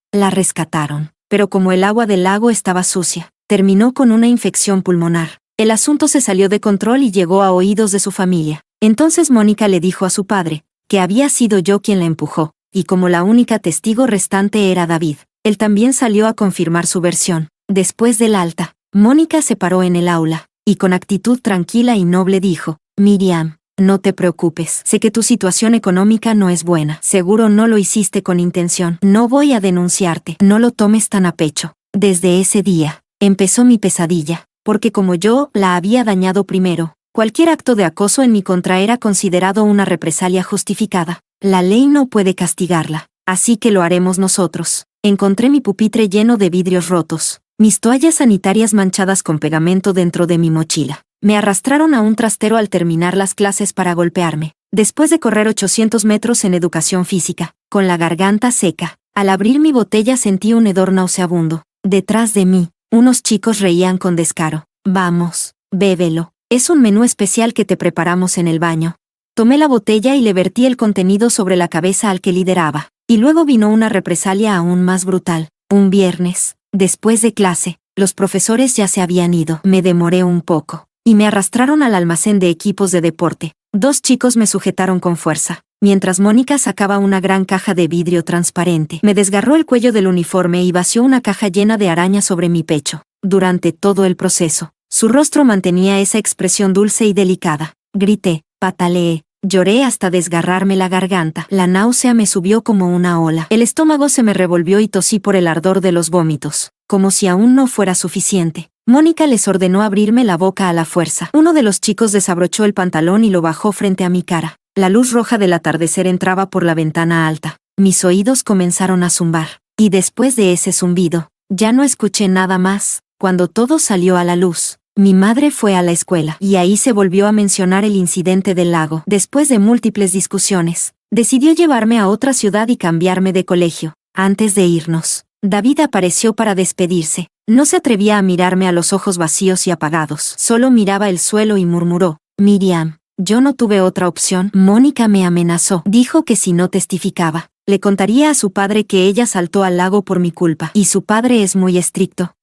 la rescataron, pero como el agua del lago estaba sucia, terminó con una infección pulmonar. El asunto se salió de control y llegó a oídos de su familia. Entonces Mónica le dijo a su padre que había sido yo quien la empujó, y como la única testigo restante era David, él también salió a confirmar su versión. Después del alta, Mónica se paró en el aula, y con actitud tranquila y noble dijo: Miriam, no te preocupes, sé que tu situación económica no es buena, seguro no lo hiciste con intención, no voy a denunciarte, no lo tomes tan a pecho. Desde ese día, empezó mi pesadilla, porque como yo la había dañado primero, cualquier acto de acoso en mi contra era considerado una represalia justificada. La ley no puede castigarla, así que lo haremos nosotros. Encontré mi pupitre lleno de vidrios rotos, mis toallas sanitarias manchadas con pegamento dentro de mi mochila. Me arrastraron a un trastero al terminar las clases para golpearme. Después de correr 800 metros en educación física, con la garganta seca, al abrir mi botella sentí un hedor nauseabundo. Detrás de mí, unos chicos reían con descaro. Vamos, bébelo, es un menú especial que te preparamos en el baño. Tomé la botella y le vertí el contenido sobre la cabeza al que lideraba. Y luego vino una represalia aún más brutal. Un viernes, después de clase, los profesores ya se habían ido. Me demoré un poco, y me arrastraron al almacén de equipos de deporte. 2 chicos me sujetaron con fuerza, mientras Mónica sacaba una gran caja de vidrio transparente. Me desgarró el cuello del uniforme y vació una caja llena de arañas sobre mi pecho. Durante todo el proceso, su rostro mantenía esa expresión dulce y delicada. Grité, pataleé, lloré hasta desgarrarme la garganta. La náusea me subió como una ola. El estómago se me revolvió y tosí por el ardor de los vómitos. Como si aún no fuera suficiente, Mónica les ordenó abrirme la boca a la fuerza. Uno de los chicos desabrochó el pantalón y lo bajó frente a mi cara. La luz roja del atardecer entraba por la ventana alta. Mis oídos comenzaron a zumbar. Y después de ese zumbido, ya no escuché nada más. Cuando todo salió a la luz, mi madre fue a la escuela, y ahí se volvió a mencionar el incidente del lago. Después de múltiples discusiones, decidió llevarme a otra ciudad y cambiarme de colegio. Antes de irnos, David apareció para despedirse. No se atrevía a mirarme a los ojos vacíos y apagados. Solo miraba el suelo y murmuró: Miriam, yo no tuve otra opción. Mónica me amenazó. Dijo que si no testificaba, le contaría a su padre que ella saltó al lago por mi culpa. Y su padre es muy estricto.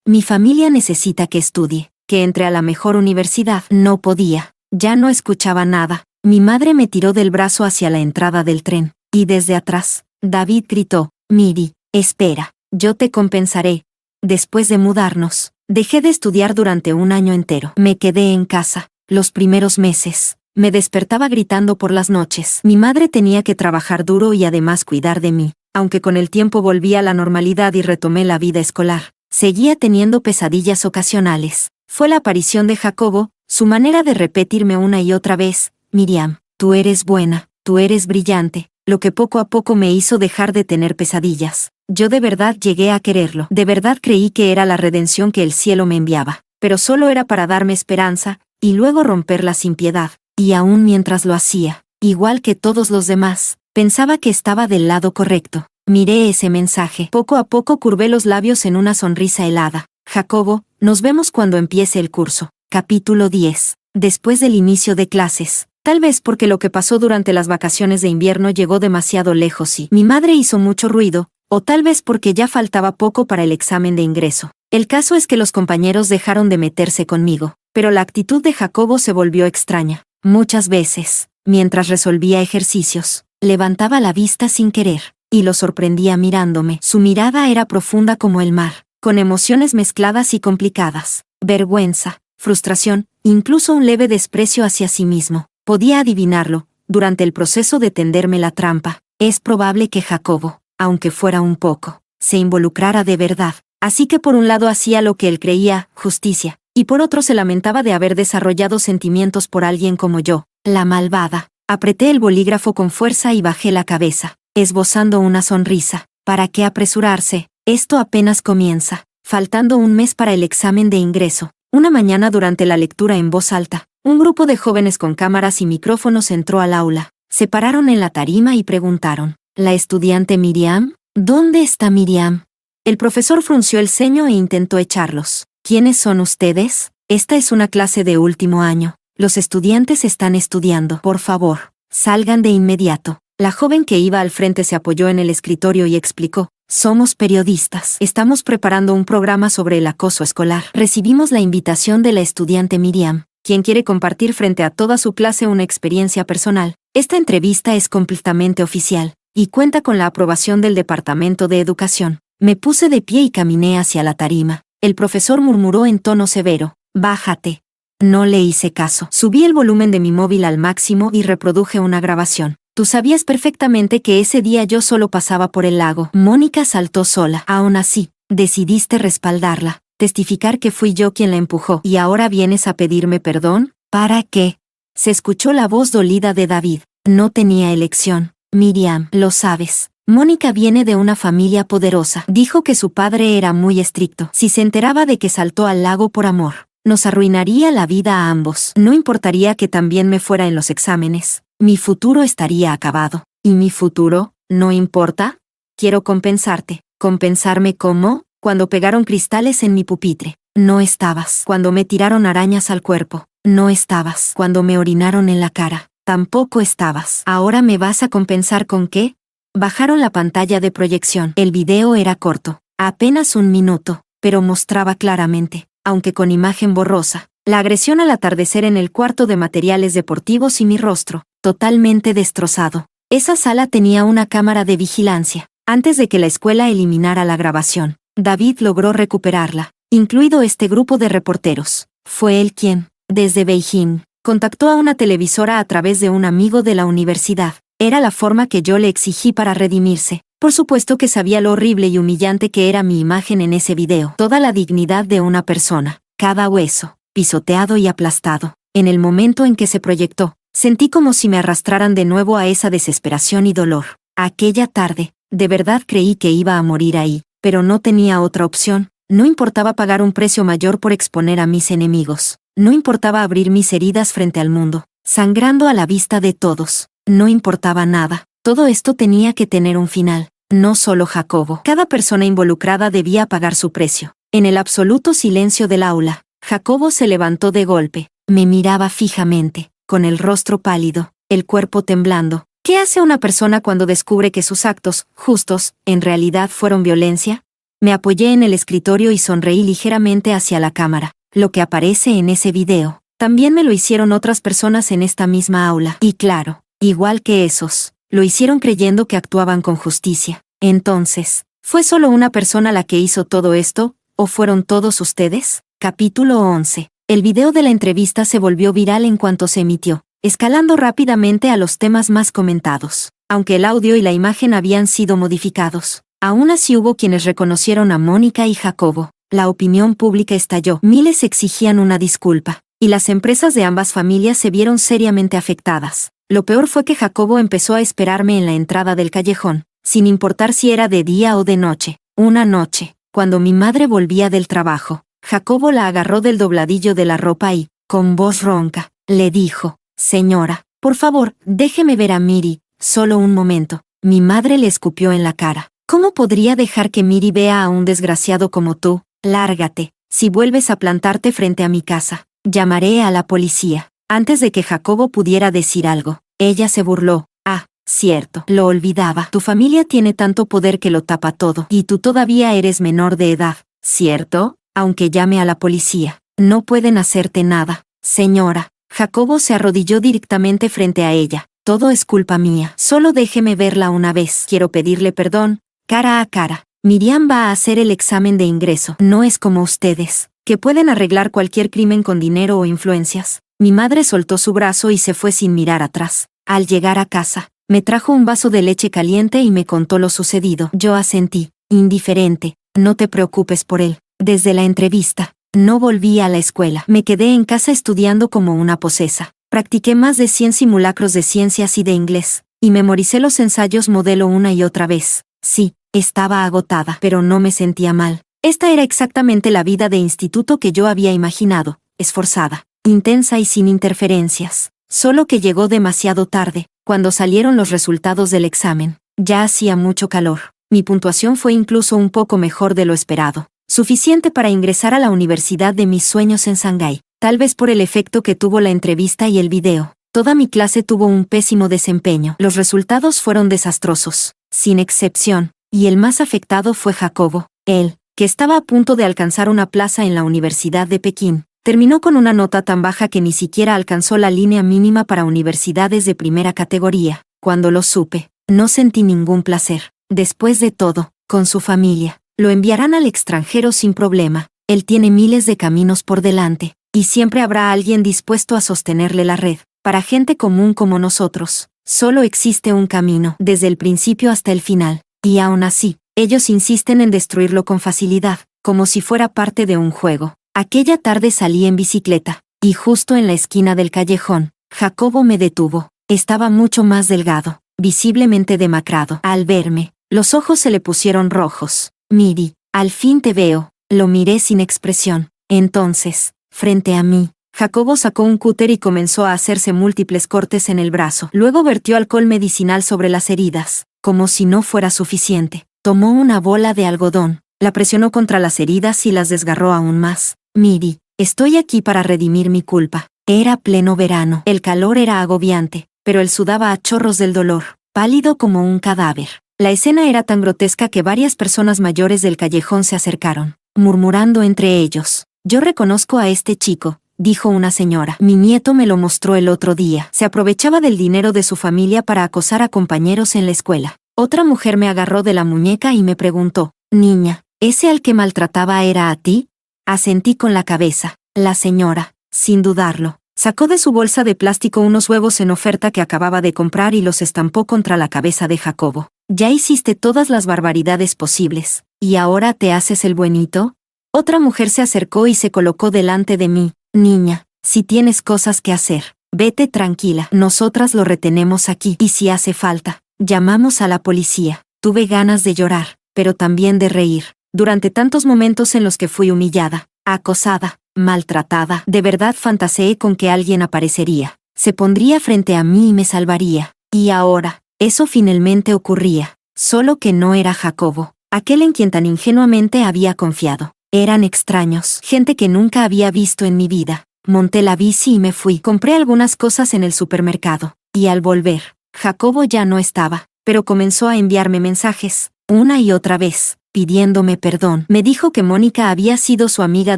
Mi familia necesita que estudie, que entre a la mejor universidad. No podía. Ya no escuchaba nada. Mi madre me tiró del brazo hacia la entrada del tren, y desde atrás, David gritó: Miri, espera, yo te compensaré. Después de mudarnos, dejé de estudiar durante un año entero. Me quedé en casa. Los primeros meses, me despertaba gritando por las noches. Mi madre tenía que trabajar duro y además cuidar de mí. Aunque con el tiempo volví a la normalidad y retomé la vida escolar, seguía teniendo pesadillas ocasionales. Fue la aparición de Jacobo, su manera de repetirme una y otra vez: Miriam, tú eres buena, tú eres brillante, lo que poco a poco me hizo dejar de tener pesadillas. Yo de verdad llegué a quererlo. De verdad creí que era la redención que el cielo me enviaba. Pero solo era para darme esperanza, y luego romperla sin piedad. Y aún mientras lo hacía, igual que todos los demás, pensaba que estaba del lado correcto. Miré ese mensaje. Poco a poco curvé los labios en una sonrisa helada. Jacobo, nos vemos cuando empiece el curso. Capítulo 10. Después del inicio de clases. Tal vez porque lo que pasó durante las vacaciones de invierno llegó demasiado lejos y mi madre hizo mucho ruido, o tal vez porque ya faltaba poco para el examen de ingreso. El caso es que los compañeros dejaron de meterse conmigo, pero la actitud de Jacobo se volvió extraña. Muchas veces, mientras resolvía ejercicios, levantaba la vista sin querer, y lo sorprendía mirándome. Su mirada era profunda como el mar, con emociones mezcladas y complicadas: vergüenza, frustración, incluso un leve desprecio hacia sí mismo. Podía adivinarlo, durante el proceso de tenderme la trampa. Es probable que Jacobo, aunque fuera un poco, se involucrara de verdad. Así que por un lado hacía lo que él creía justicia, y por otro se lamentaba de haber desarrollado sentimientos por alguien como yo, la malvada. Apreté el bolígrafo con fuerza y bajé la cabeza, esbozando una sonrisa. ¿Para qué apresurarse? Esto apenas comienza. Faltando un mes para el examen de ingreso. Una mañana durante la lectura en voz alta, un grupo de jóvenes con cámaras y micrófonos entró al aula. Se pararon en la tarima y preguntaron, ¿la estudiante Miriam? ¿Dónde está Miriam? El profesor frunció el ceño e intentó echarlos. ¿Quiénes son ustedes? Esta es una clase de último año. Los estudiantes están estudiando. Por favor, salgan de inmediato. La joven que iba al frente se apoyó en el escritorio y explicó, somos periodistas. Estamos preparando un programa sobre el acoso escolar. Recibimos la invitación de la estudiante Miriam, quien quiere compartir frente a toda su clase una experiencia personal. Esta entrevista es completamente oficial y cuenta con la aprobación del Departamento de Educación. Me puse de pie y caminé hacia la tarima. El profesor murmuró en tono severo, bájate. No le hice caso. Subí el volumen de mi móvil al máximo y reproduje una grabación. Tú sabías perfectamente que ese día yo solo pasaba por el lago. Mónica saltó sola. Aún así, decidiste respaldarla, testificar que fui yo quien la empujó. ¿Y ahora vienes a pedirme perdón? ¿Para qué? Se escuchó la voz dolida de David. No tenía elección. Miriam, lo sabes. Mónica viene de una familia poderosa. Dijo que su padre era muy estricto. Si se enteraba de que saltó al lago por amor, nos arruinaría la vida a ambos. No importaría que también me fuera en los exámenes. Mi futuro estaría acabado. ¿Y mi futuro? ¿No importa? Quiero compensarte. ¿Compensarme cómo? Cuando pegaron cristales en mi pupitre. No estabas. Cuando me tiraron arañas al cuerpo. No estabas. Cuando me orinaron en la cara. Tampoco estabas. ¿Ahora me vas a compensar con qué? Bajaron la pantalla de proyección. El video era corto. Apenas 1 minuto. Pero mostraba claramente, aunque con imagen borrosa, la agresión al atardecer en el cuarto de materiales deportivos y mi rostro, totalmente destrozado. Esa sala tenía una cámara de vigilancia. Antes de que la escuela eliminara la grabación, David logró recuperarla, incluido este grupo de reporteros. Fue él quien, desde Beijing, contactó a una televisora a través de un amigo de la universidad. Era la forma que yo le exigí para redimirse. Por supuesto que sabía lo horrible y humillante que era mi imagen en ese video. Toda la dignidad de una persona, cada hueso, pisoteado y aplastado. En el momento en que se proyectó, sentí como si me arrastraran de nuevo a esa desesperación y dolor. Aquella tarde, de verdad creí que iba a morir ahí, pero no tenía otra opción. No importaba pagar un precio mayor por exponer a mis enemigos. No importaba abrir mis heridas frente al mundo, sangrando a la vista de todos. No importaba nada. Todo esto tenía que tener un final. No solo Jacobo. Cada persona involucrada debía pagar su precio. En el absoluto silencio del aula, Jacobo se levantó de golpe. Me miraba fijamente, con el rostro pálido, el cuerpo temblando. ¿Qué hace una persona cuando descubre que sus actos, justos, en realidad fueron violencia? Me apoyé en el escritorio y sonreí ligeramente hacia la cámara. Lo que aparece en ese video, también me lo hicieron otras personas en esta misma aula. Y claro, igual que esos, lo hicieron creyendo que actuaban con justicia. Entonces, ¿fue solo una persona la que hizo todo esto, o fueron todos ustedes? Capítulo 11. El video de la entrevista se volvió viral en cuanto se emitió, escalando rápidamente a los temas más comentados. Aunque el audio y la imagen habían sido modificados, aún así hubo quienes reconocieron a Mónica y Jacobo. La opinión pública estalló. Miles exigían una disculpa, y las empresas de ambas familias se vieron seriamente afectadas. Lo peor fue que Jacobo empezó a esperarme en la entrada del callejón, sin importar si era de día o de noche. Una noche, cuando mi madre volvía del trabajo, Jacobo la agarró del dobladillo de la ropa y, con voz ronca, le dijo, «Señora, por favor, déjeme ver a Miri, solo un momento». Mi madre le escupió en la cara. «¿Cómo podría dejar que Miri vea a un desgraciado como tú? Lárgate. Si vuelves a plantarte frente a mi casa, llamaré a la policía». Antes de que Jacobo pudiera decir algo, ella se burló. «Ah, cierto, lo olvidaba. Tu familia tiene tanto poder que lo tapa todo. Y tú todavía eres menor de edad, ¿cierto? Aunque llame a la policía, no pueden hacerte nada, señora». Jacobo se arrodilló directamente frente a ella. «Todo es culpa mía. Solo déjeme verla una vez. Quiero pedirle perdón, cara a cara. Miriam va a hacer el examen de ingreso. No es como ustedes, que pueden arreglar cualquier crimen con dinero o influencias». Mi madre soltó su brazo y se fue sin mirar atrás. Al llegar a casa, me trajo un vaso de leche caliente y me contó lo sucedido. Yo asentí, indiferente. «No te preocupes por él». Desde la entrevista, no volví a la escuela. Me quedé en casa estudiando como una posesa. Practiqué más de 100 simulacros de ciencias y de inglés, y memoricé los ensayos modelo una y otra vez. Sí, estaba agotada, pero no me sentía mal. Esta era exactamente la vida de instituto que yo había imaginado, esforzada, intensa y sin interferencias. Solo que llegó demasiado tarde, cuando salieron los resultados del examen. Ya hacía mucho calor. Mi puntuación fue incluso un poco mejor de lo esperado. Suficiente para ingresar a la universidad de mis sueños en Shanghái. Tal vez por el efecto que tuvo la entrevista y el video. Toda mi clase tuvo un pésimo desempeño. Los resultados fueron desastrosos, sin excepción, y el más afectado fue Jacobo. Él, que estaba a punto de alcanzar una plaza en la Universidad de Pekín, terminó con una nota tan baja que ni siquiera alcanzó la línea mínima para universidades de primera categoría. Cuando lo supe, no sentí ningún placer. Después de todo, con su familia, lo enviarán al extranjero sin problema. Él tiene miles de caminos por delante, y siempre habrá alguien dispuesto a sostenerle la red. Para gente común como nosotros, solo existe un camino, desde el principio hasta el final. Y aún así, ellos insisten en destruirlo con facilidad, como si fuera parte de un juego. Aquella tarde salí en bicicleta, y justo en la esquina del callejón, Jacobo me detuvo. Estaba mucho más delgado, visiblemente demacrado. Al verme, los ojos se le pusieron rojos. Miri, al fin te veo. Lo miré sin expresión. Entonces, frente a mí, Jacobo sacó un cúter y comenzó a hacerse múltiples cortes en el brazo. Luego vertió alcohol medicinal sobre las heridas. Como si no fuera suficiente, tomó una bola de algodón, la presionó contra las heridas y las desgarró aún más. Miri, estoy aquí para redimir mi culpa. Era pleno verano. El calor era agobiante, pero él sudaba a chorros del dolor, pálido como un cadáver. La escena era tan grotesca que varias personas mayores del callejón se acercaron, murmurando entre ellos. Yo reconozco a este chico, dijo una señora. Mi nieto me lo mostró el otro día. Se aprovechaba del dinero de su familia para acosar a compañeros en la escuela. Otra mujer me agarró de la muñeca y me preguntó, niña, ¿ese al que maltrataba era a ti? Asentí con la cabeza. La señora, sin dudarlo, sacó de su bolsa de plástico unos huevos en oferta que acababa de comprar y los estampó contra la cabeza de Jacobo. Ya hiciste todas las barbaridades posibles, ¿y ahora te haces el buenito? Otra mujer se acercó y se colocó delante de mí. Niña, si tienes cosas que hacer, vete tranquila. Nosotras lo retenemos aquí. Y si hace falta, llamamos a la policía. Tuve ganas de llorar, pero también de reír. Durante tantos momentos en los que fui humillada, acosada, maltratada, de verdad fantaseé con que alguien aparecería. Se pondría frente a mí y me salvaría. Y ahora, eso finalmente ocurría. Solo que no era Jacobo, aquel en quien tan ingenuamente había confiado. Eran extraños, gente que nunca había visto en mi vida. Monté la bici y me fui. Compré algunas cosas en el supermercado. Y al volver, Jacobo ya no estaba, pero comenzó a enviarme mensajes, una y otra vez, pidiéndome perdón. Me dijo que Mónica había sido su amiga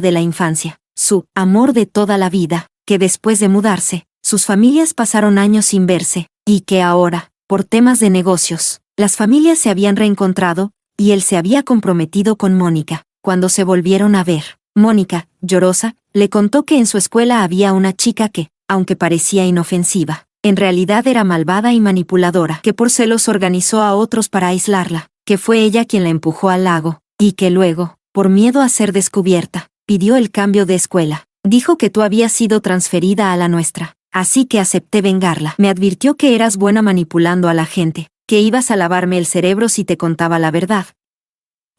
de la infancia, su amor de toda la vida, que después de mudarse, sus familias pasaron años sin verse, y que ahora, por temas de negocios, las familias se habían reencontrado, y él se había comprometido con Mónica. Cuando se volvieron a ver, Mónica, llorosa, le contó que en su escuela había una chica que, aunque parecía inofensiva, en realidad era malvada y manipuladora, que por celos organizó a otros para aislarla, que fue ella quien la empujó al lago, y que luego, por miedo a ser descubierta, pidió el cambio de escuela. Dijo que tú habías sido transferida a la nuestra, así que acepté vengarla. Me advirtió que eras buena manipulando a la gente, que ibas a lavarme el cerebro si te contaba la verdad.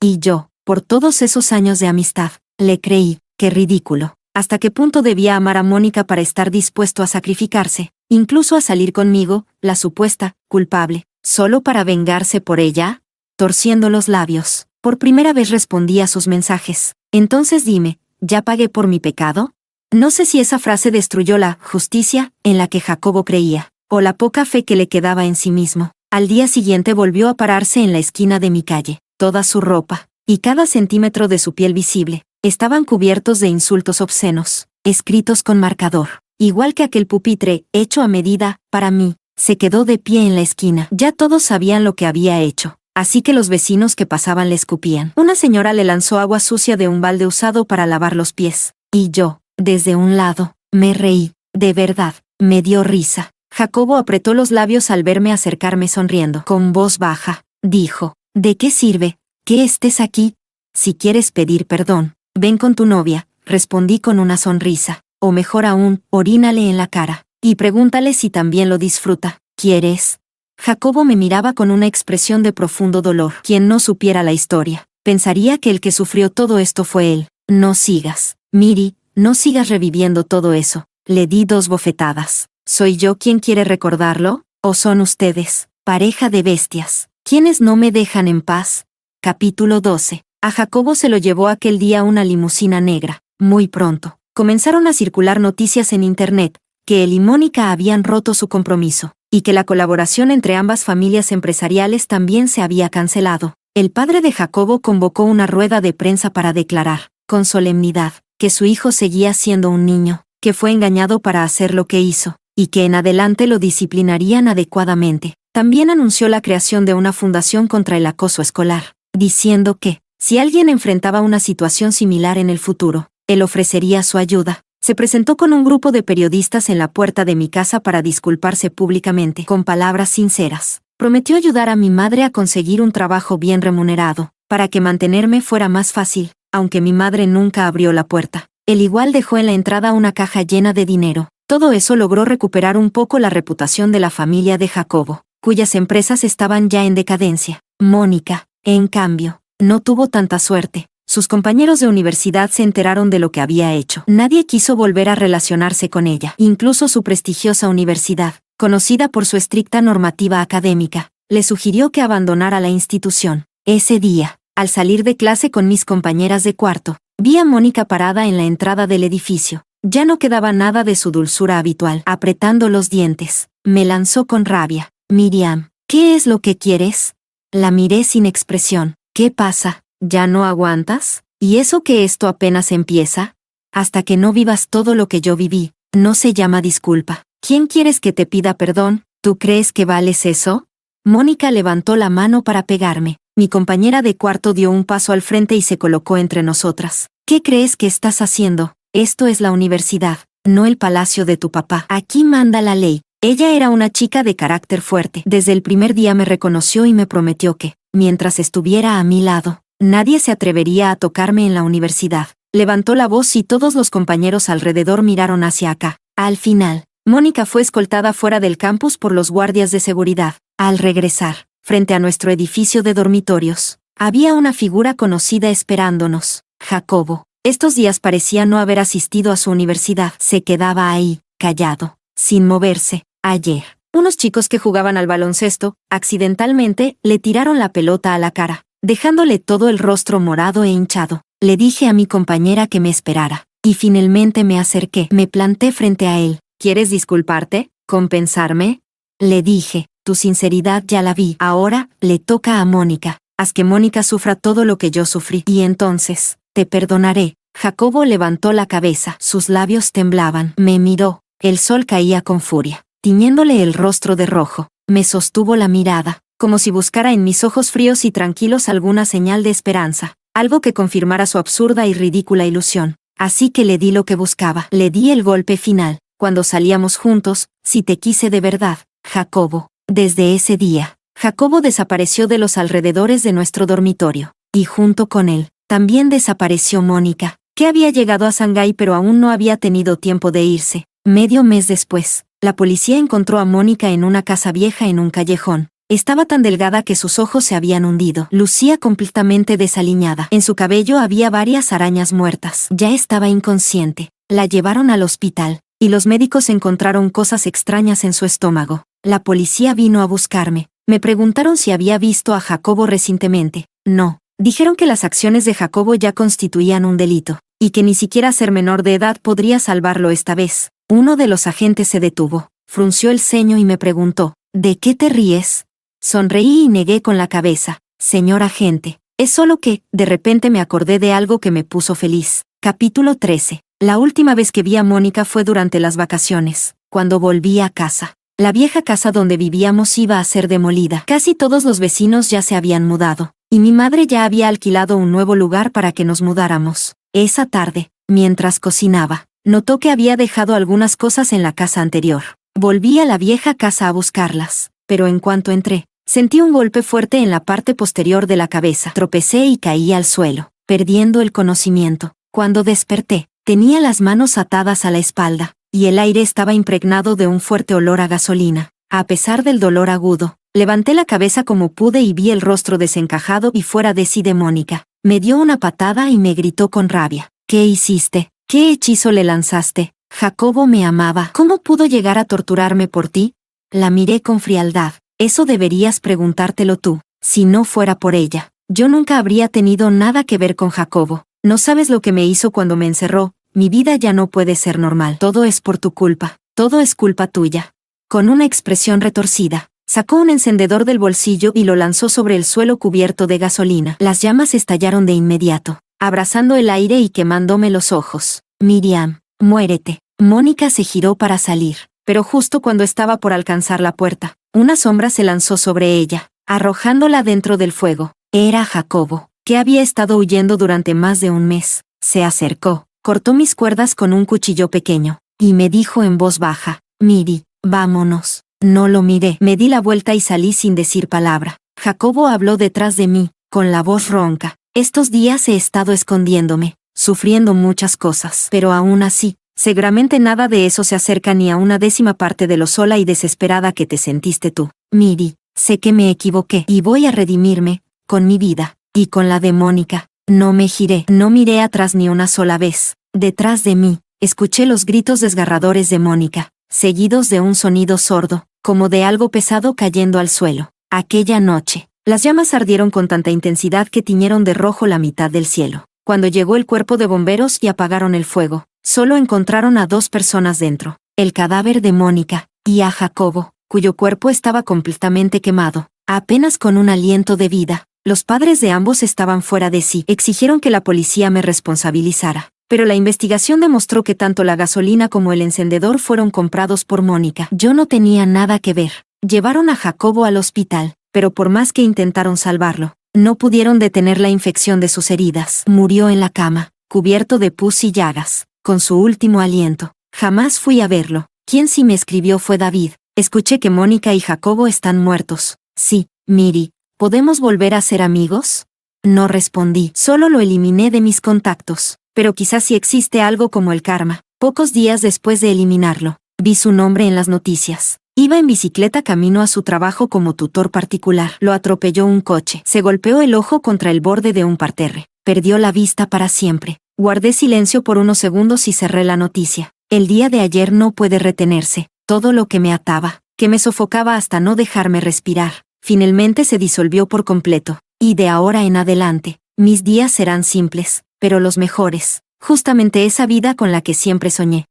Y yo, por todos esos años de amistad, le creí. Qué ridículo. ¿Hasta qué punto debía amar a Mónica para estar dispuesto a sacrificarse, incluso a salir conmigo, la supuesta culpable, solo para vengarse por ella? Torciendo los labios, por primera vez respondí a sus mensajes. Entonces dime, ¿ya pagué por mi pecado? No sé si esa frase destruyó la justicia en la que Jacobo creía, o la poca fe que le quedaba en sí mismo. Al día siguiente volvió a pararse en la esquina de mi calle. Toda su ropa, y cada centímetro de su piel visible, estaban cubiertos de insultos obscenos, escritos con marcador. Igual que aquel pupitre, hecho a medida, para mí, se quedó de pie en la esquina. Ya todos sabían lo que había hecho, así que los vecinos que pasaban le escupían. Una señora le lanzó agua sucia de un balde usado para lavar los pies, y yo, desde un lado, me reí. De verdad, me dio risa. Jacobo apretó los labios al verme acercarme sonriendo. Con voz baja, dijo, ¿de qué sirve que estés aquí? Si quieres pedir perdón, ven con tu novia, respondí con una sonrisa. O mejor aún, orínale en la cara. y pregúntale si también lo disfruta. ¿Quieres? Jacobo me miraba con una expresión de profundo dolor. Quien no supiera la historia, pensaría que el que sufrió todo esto fue él. No sigas, Miri, no sigas reviviendo todo eso. Le di 2 bofetadas. ¿Soy yo quien quiere recordarlo? ¿O son ustedes, pareja de bestias, quienes no me dejan en paz? Capítulo 12. A Jacobo se lo llevó aquel día una limusina negra. Muy pronto, comenzaron a circular noticias en internet, que él y Mónica habían roto su compromiso, y que la colaboración entre ambas familias empresariales también se había cancelado. El padre de Jacobo convocó una rueda de prensa para declarar, con solemnidad, que su hijo seguía siendo un niño, que fue engañado para hacer lo que hizo, y que en adelante lo disciplinarían adecuadamente. También anunció la creación de una fundación contra el acoso escolar, diciendo que, si alguien enfrentaba una situación similar en el futuro, él ofrecería su ayuda. Se presentó con un grupo de periodistas en la puerta de mi casa para disculparse públicamente, con palabras sinceras. Prometió ayudar a mi madre a conseguir un trabajo bien remunerado, para que mantenerme fuera más fácil, aunque mi madre nunca abrió la puerta. Él igual dejó en la entrada una caja llena de dinero. Todo eso logró recuperar un poco la reputación de la familia de Jacobo, cuyas empresas estaban ya en decadencia. Mónica, en cambio, no tuvo tanta suerte. Sus compañeros de universidad se enteraron de lo que había hecho. Nadie quiso volver a relacionarse con ella. Incluso su prestigiosa universidad, conocida por su estricta normativa académica, le sugirió que abandonara la institución. Ese día, al salir de clase con mis compañeras de cuarto, vi a Mónica parada en la entrada del edificio. Ya no quedaba nada de su dulzura habitual. Apretando los dientes, me lanzó con rabia. Miriam, ¿qué es lo que quieres? La miré sin expresión. ¿Qué pasa? ¿Ya no aguantas? ¿Y eso que esto apenas empieza? Hasta que no vivas todo lo que yo viví, no se llama disculpa. ¿Quién quieres que te pida perdón? ¿Tú crees que vales eso? Mónica levantó la mano para pegarme. Mi compañera de cuarto dio un paso al frente y se colocó entre nosotras. ¿Qué crees que estás haciendo? Esto es la universidad, no el palacio de tu papá. Aquí manda la ley. Ella era una chica de carácter fuerte. Desde el primer día me reconoció y me prometió que, mientras estuviera a mi lado, nadie se atrevería a tocarme en la universidad. Levantó la voz y todos los compañeros alrededor miraron hacia acá. Al final, Mónica fue escoltada fuera del campus por los guardias de seguridad. Al regresar, frente a nuestro edificio de dormitorios, había una figura conocida esperándonos. Jacobo. Estos días parecía no haber asistido a su universidad. Se quedaba ahí, callado, sin moverse. Ayer, unos chicos que jugaban al baloncesto, accidentalmente, le tiraron la pelota a la cara, dejándole todo el rostro morado e hinchado. Le dije a mi compañera que me esperara, y finalmente me acerqué. Me planté frente a él. ¿Quieres disculparte? ¿Compensarme? Le dije, tu sinceridad ya la vi. Ahora, le toca a Mónica. Haz que Mónica sufra todo lo que yo sufrí. Y entonces, te perdonaré. Jacobo levantó la cabeza. Sus labios temblaban. Me miró. El sol caía con furia, tiñéndole el rostro de rojo. Me sostuvo la mirada, como si buscara en mis ojos fríos y tranquilos alguna señal de esperanza, algo que confirmara su absurda y ridícula ilusión. Así que le di lo que buscaba. Le di el golpe final. Cuando salíamos juntos, si te quise de verdad, Jacobo. Desde ese día, Jacobo desapareció de los alrededores de nuestro dormitorio, y junto con él, también desapareció Mónica, que había llegado a Shanghái pero aún no había tenido tiempo de irse. Medio mes después, la policía encontró a Mónica en una casa vieja en un callejón. Estaba tan delgada que sus ojos se habían hundido. Lucía completamente desaliñada. En su cabello había varias arañas muertas. Ya estaba inconsciente. La llevaron al hospital, y los médicos encontraron cosas extrañas en su estómago. La policía vino a buscarme. Me preguntaron si había visto a Jacobo recientemente. No. Dijeron que las acciones de Jacobo ya constituían un delito, y que ni siquiera ser menor de edad podría salvarlo esta vez. Uno de los agentes se detuvo, frunció el ceño y me preguntó, ¿de qué te ríes? Sonreí y negué con la cabeza. Señor agente, es solo que, de repente me acordé de algo que me puso feliz. Capítulo 13. La última vez que vi a Mónica fue durante las vacaciones, cuando volví a casa. La vieja casa donde vivíamos iba a ser demolida. Casi todos los vecinos ya se habían mudado, y mi madre ya había alquilado un nuevo lugar para que nos mudáramos. Esa tarde, mientras cocinaba, notó que había dejado algunas cosas en la casa anterior. Volví a la vieja casa a buscarlas, pero en cuanto entré, sentí un golpe fuerte en la parte posterior de la cabeza. Tropecé y caí al suelo, perdiendo el conocimiento. Cuando desperté, tenía las manos atadas a la espalda. y el aire estaba impregnado de un fuerte olor a gasolina. A pesar del dolor agudo, levanté la cabeza como pude y vi el rostro desencajado y fuera de sí de Mónica. Me dio una patada y me gritó con rabia. ¿Qué hiciste? ¿Qué hechizo le lanzaste? Jacobo me amaba. ¿Cómo pudo llegar a torturarme por ti? La miré con frialdad. Eso deberías preguntártelo tú. Si no fuera por ella, yo nunca habría tenido nada que ver con Jacobo. No sabes lo que me hizo cuando me encerró. Mi vida ya no puede ser normal. Todo es por tu culpa. Todo es culpa tuya. Con una expresión retorcida, sacó un encendedor del bolsillo y lo lanzó sobre el suelo cubierto de gasolina. Las llamas estallaron de inmediato, abrazando el aire y quemándome los ojos. Miriam, muérete. Mónica se giró para salir, pero justo cuando estaba por alcanzar la puerta, una sombra se lanzó sobre ella, arrojándola dentro del fuego. Era Jacobo, que había estado huyendo durante más de un mes. Se acercó, cortó mis cuerdas con un cuchillo pequeño, y me dijo en voz baja, Miri, vámonos. No lo miré, me di la vuelta y salí sin decir palabra. Jacobo habló detrás de mí, con la voz ronca. Estos días he estado escondiéndome, sufriendo muchas cosas, pero aún así, seguramente nada de eso se acerca ni a una 10ª parte de lo sola y desesperada que te sentiste tú. Miri, sé que me equivoqué y voy a redimirme, con mi vida, y con la de Mónica. No me giré, no miré atrás ni una sola vez. Detrás de mí, escuché los gritos desgarradores de Mónica, seguidos de un sonido sordo, como de algo pesado cayendo al suelo. Aquella noche, las llamas ardieron con tanta intensidad que tiñeron de rojo la mitad del cielo. Cuando llegó el cuerpo de bomberos y apagaron el fuego, solo encontraron a 2 personas dentro, el cadáver de Mónica, y a Jacobo, cuyo cuerpo estaba completamente quemado, apenas con un aliento de vida. Los padres de ambos estaban fuera de sí. Exigieron que la policía me responsabilizara, pero la investigación demostró que tanto la gasolina como el encendedor fueron comprados por Mónica. Yo no tenía nada que ver. Llevaron a Jacobo al hospital, pero por más que intentaron salvarlo, no pudieron detener la infección de sus heridas. Murió en la cama, cubierto de pus y llagas, con su último aliento. Jamás fui a verlo. Quien sí me escribió fue David. Escuché que Mónica y Jacobo están muertos. Sí, Miri, ¿podemos volver a ser amigos? No respondí, solo lo eliminé de mis contactos. Pero quizás sí existe algo como el karma. Pocos días después de eliminarlo, vi su nombre en las noticias. Iba en bicicleta camino a su trabajo como tutor particular. Lo atropelló un coche. Se golpeó el ojo contra el borde de un parterre. Perdió la vista para siempre. Guardé silencio por unos segundos y cerré la noticia. El día de ayer no puede retenerse. Todo lo que me ataba, que me sofocaba hasta no dejarme respirar, finalmente se disolvió por completo. Y de ahora en adelante, mis días serán simples, pero los mejores. Justamente esa vida con la que siempre soñé.